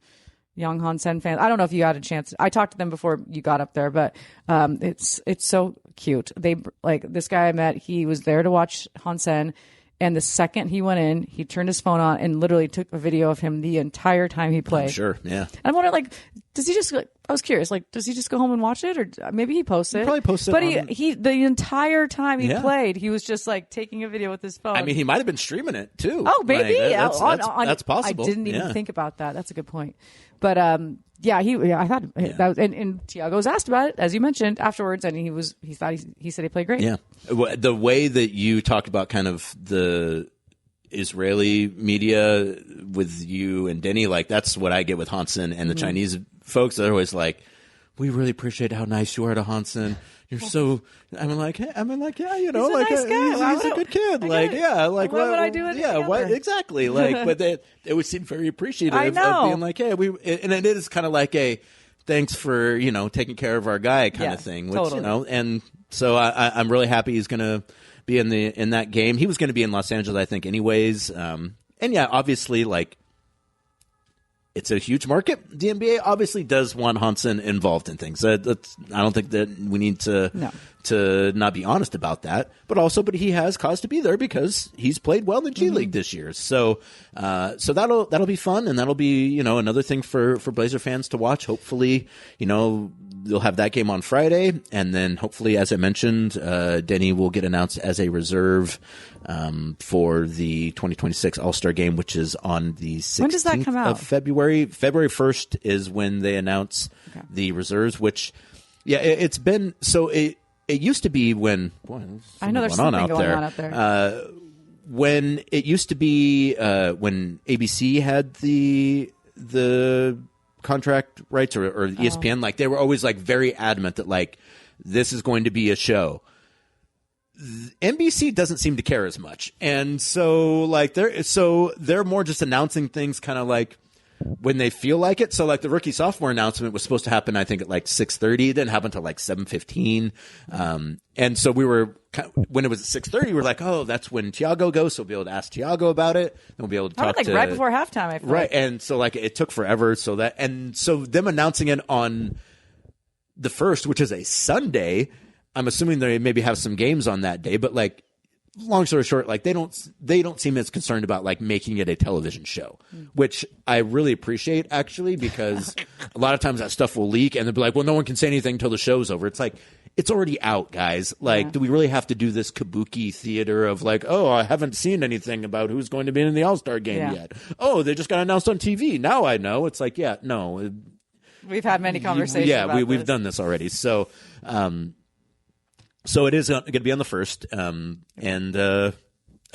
young Hansen fans. I don't know if you had a chance. I talked to them before you got up there, but it's so cute. They this guy I met. He was there to watch Hansen, and the second he went in, he turned his phone on and literally took a video of him the entire time he played. I'm sure, yeah. And I'm wondering, does he just? I was curious, does he just go home and watch it, or maybe he posts it? He probably posts it. But he the entire time he played, he was just taking a video with his phone. I mean, he might have been streaming it too. Oh, maybe that's possible. I didn't even think about that. That's a good point. But I thought that was, and Tiago was asked about it, as you mentioned, afterwards, and he said he played great. Yeah, the way that you talked about kind of the Israeli media with you and Deni, that's what I get with Hansen and the Chinese folks. They're always we really appreciate how nice you are to Hansen. You're so. Yeah, he's a nice guy. He's a good kid. What would I do with exactly. But they would seem very appreciative of being hey, and it is kind of a thanks for taking care of our guy kind of thing, which totally. And so I'm really happy he's going to be in that game. He was going to be in Los Angeles, I think, anyways. And yeah, obviously, it's a huge market. The NBA obviously does want Hansen involved in things. I don't think that we need to not be honest about that. But he has cause to be there because he's played well in G League this year. So that'll be fun, and that'll be another thing for Blazer fans to watch. Hopefully, they'll have that game on Friday, and then hopefully, as I mentioned, Deni will get announced as a reserve for the 2026 All-Star Game, which is on the 16th when does that come out? Of February. February 1st is when they announce the reserves, which, it's been so. It used to be when I know there's something going on out there. When it used to be when ABC had the contract rights or ESPN, like they were always like very adamant that like this is going to be a show. NBC doesn't seem to care as much, and so like they're more just announcing things kind of like when they feel like it. So like the rookie sophomore announcement was supposed to happen, I think at like 6:30. It didn't happen until like 7:15. And so we were when it was at 6:30, we were like, oh, that's when Tiago goes, so we'll be able to ask Tiago about it, and we'll be able to talk like right before halftime. I feel right, like. and so like it took forever. So them announcing it on the 1st, which is a Sunday. I'm assuming they maybe have some games on that day, but like, long story short, like they don't seem as concerned about like making it a television show, which I really appreciate actually, because a lot of times that stuff will leak and they'll be like, well, no one can say anything until the show's over. It's like, it's already out, guys. Like, do we really have to do this kabuki theater of like, oh, I haven't seen anything about who's going to be in the All-Star game yet. Oh, they just got announced on TV. Now I know. It's like, no. We've had many conversations about we've done this already. So, so it is going to be on the 1st, and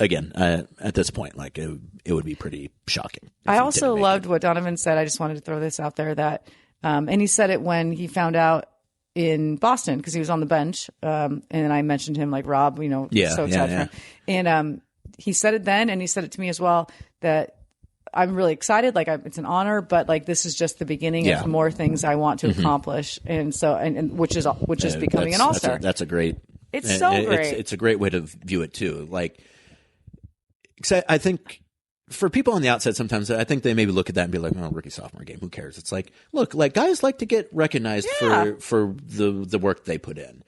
again, at this point, like it would be pretty shocking. I also loved what Donovan said. I just wanted to throw this out there that, and he said it when he found out in Boston because he was on the bench, and I mentioned him like Rob, so excited for him. And he said it then, and he said it to me as well that I'm really excited. Like it's an honor, but like this is just the beginning of more things I want to accomplish, and so and which is becoming an all-star. That's a great. It's so great. It's a great way to view it too. Like, I think for people on the outside, sometimes I think they maybe look at that and be like, "Oh, rookie sophomore game, who cares?" It's like, look, like guys like to get recognized for the work they put in,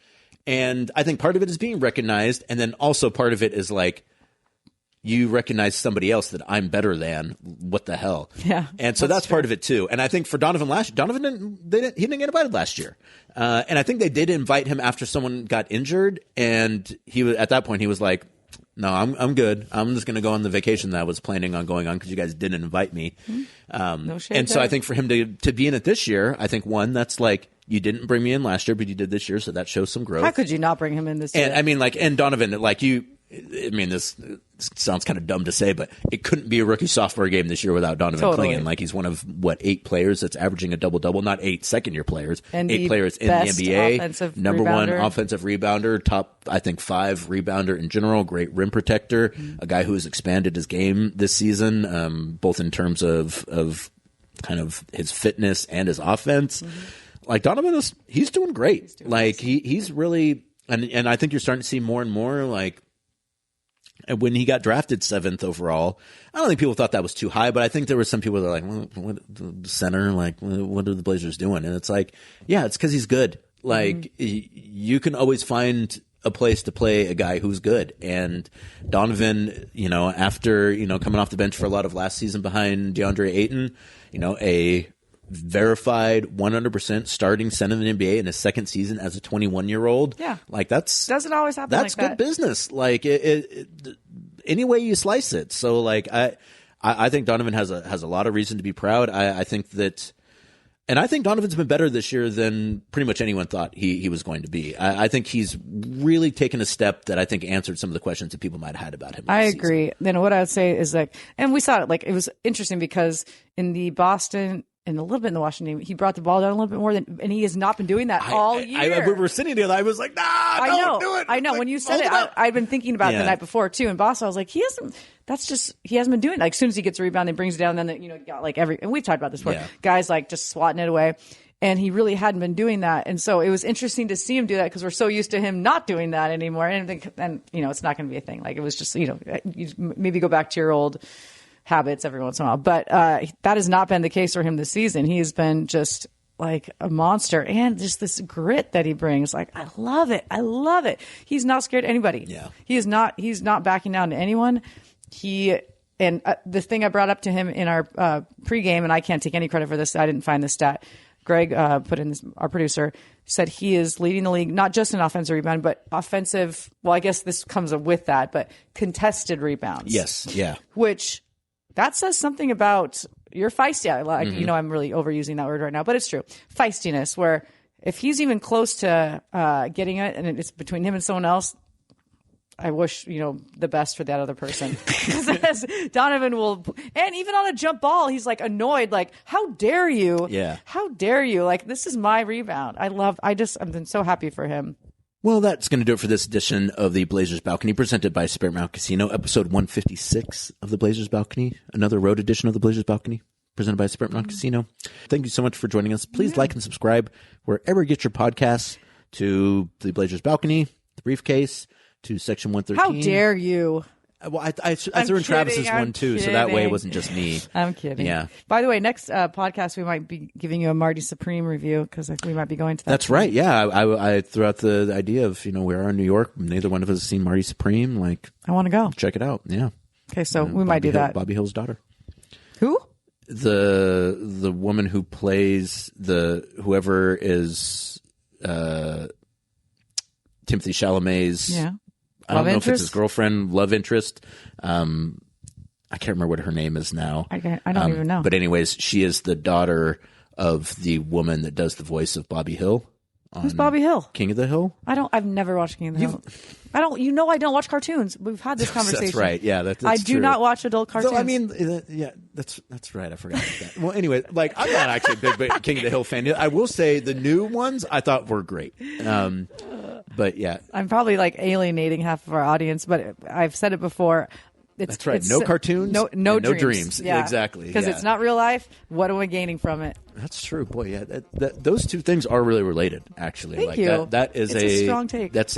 and I think part of it is being recognized, and then also part of it is like, you recognize somebody else that I'm better than. What the hell? Yeah. And so that's part of it too. And I think for Donovan he didn't get invited last year. And I think they did invite him after someone got injured. And he was, at that point, he was like, no, I'm good. I'm just going to go on the vacation that I was planning on going on because you guys didn't invite me. No shade and so there. I think for him to be in it this year, I think one, that's like, you didn't bring me in last year, but you did this year. So that shows some growth. How could you not bring him in this year? And I mean, like, and Donovan, like this sounds kind of dumb to say, but it couldn't be a rookie sophomore game this year without Donovan Clingan. Like he's one of 8 players that's averaging a double-double, not 8 second-year players, and 8 players in the NBA, number rebounder. 1 offensive rebounder, top I think 5 rebounder in general, great rim protector, a guy who has expanded his game this season, both in terms of kind of his fitness and his offense. Like Donovan he's doing great. He's really, and I think you're starting to see more and more like. And when he got drafted 7th overall, I don't think people thought that was too high, but I think there were some people that were like, what the center, like, what are the Blazers doing? And it's like, yeah, it's because he's good. Like, you can always find a place to play a guy who's good. And Donovan, after, coming off the bench for a lot of last season behind DeAndre Ayton, a verified 100% starting center in the NBA in his second season as a 21-year-old. Yeah. Like that's doesn't always happen. That's like good that. business. Like any way you slice it. So like I think Donovan has a lot of reason to be proud. I think that, and I think Donovan's been better this year than pretty much anyone thought he was going to be. I think he's really taken a step that I think answered some of the questions that people might have had about him. I agree. Then what I would say is like, and we saw it, like it was interesting because in the Boston and a little bit in the Washington game, he brought the ball down a little bit more and he has not been doing that all year. We were sitting there, I was like, don't do it. I know. Like, when you said it, I'd been thinking about it the night before too. In Boston, I was like, he hasn't been doing it. Like as soon as he gets a rebound, he brings it down, and then got like and we've talked about this before, guys like just swatting it away. And he really hadn't been doing that. And so it was interesting to see him do that because we're so used to him not doing that anymore. And it's not going to be a thing. Like it was just, you maybe go back to your old habits every once in a while. But that has not been the case for him this season. He has been just like a monster, and just this grit that he brings. Like, I love it. I love it. He's not scared of anybody. Yeah. He's not backing down to anyone. And the thing I brought up to him in our pregame, and I can't take any credit for this. I didn't find this stat. Greg put in this, our producer, said he is leading the league, not just in offensive rebound, but offensive. Well, I guess this comes with that, but contested rebounds. Yes. Yeah. Which that says something about your feisty. Like, I'm really overusing that word right now, but it's true. Feistiness, where if he's even close to getting it, and it's between him and someone else, I wish, the best for that other person. Because Donovan will, and even on a jump ball, he's like annoyed, like, how dare you? Yeah. How dare you? Like, this is my rebound. I've been so happy for him. Well, that's going to do it for this edition of the Blazers Balcony, presented by Spirit Mountain Casino, episode 156 of the Blazers Balcony, another road edition of the Blazers Balcony, presented by Spirit Mountain Casino. Thank you so much for joining us. Please like and subscribe wherever you get your podcasts, to the Blazers Balcony, the Briefcase, to Section 113. How dare you? Well, I threw in Travis's one too, so that way it wasn't just me. I'm kidding. Yeah. By the way, next podcast we might be giving you a Marty Supreme review, because we might be going to that. That's right. Yeah, I threw out the idea of we are in New York. Neither one of us has seen Marty Supreme. Like, I want to go. Check it out. Yeah. Okay, so we might do that. Bobby Hill's daughter. Who? The woman who plays whoever is Timothy Chalamet's. Yeah. I don't know if it's his girlfriend, love interest. I can't remember what her name is now. I don't even know. But anyways, she is the daughter of the woman that does the voice of Bobby Hill. Who's Bobby Hill? King of the Hill? I've never watched King of the Hill. I don't watch cartoons. We've had this conversation. That's right. Yeah, that's I do true. not watch adult cartoons. So, I mean, yeah, that's right. I forgot about that. Well, anyway, like, I'm not actually a big King of the Hill fan. I will say the new ones I thought were great. But yeah, I'm probably like alienating half of our audience, but I've said it before. That's right. No cartoons, no dreams. Yeah, exactly. Because it's not real life. What am I gaining from it? That's true. Boy, yeah. Those two things are really related, actually. Thank you. That is it's a strong take. That's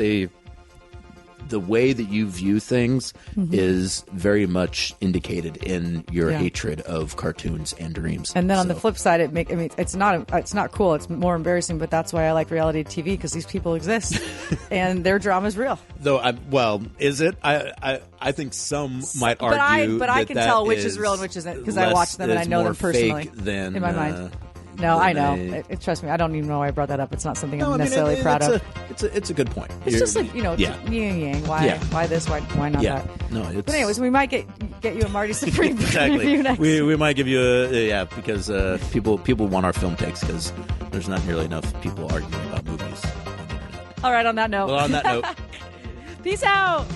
the way that you view things is very much indicated in your hatred of cartoons and dreams. And then on the flip side, it's not cool. It's more embarrassing. But that's why I like reality TV, because these people exist and their drama is real. Though, is it? I think some might argue, but I can tell which is real and which isn't, because I watch them and I know them personally in my mind. No, I know. Trust me, I don't even know why I brought that up. It's not something I'm necessarily proud of. It's a good point. It's just like, yin yang. Why this? Why not that? No, but anyways, we might get you a Marty Supreme review next. We might give you because people want our film takes, because there's not nearly enough people arguing about movies on the internet. All right, on that note. Well, on that note. Peace out.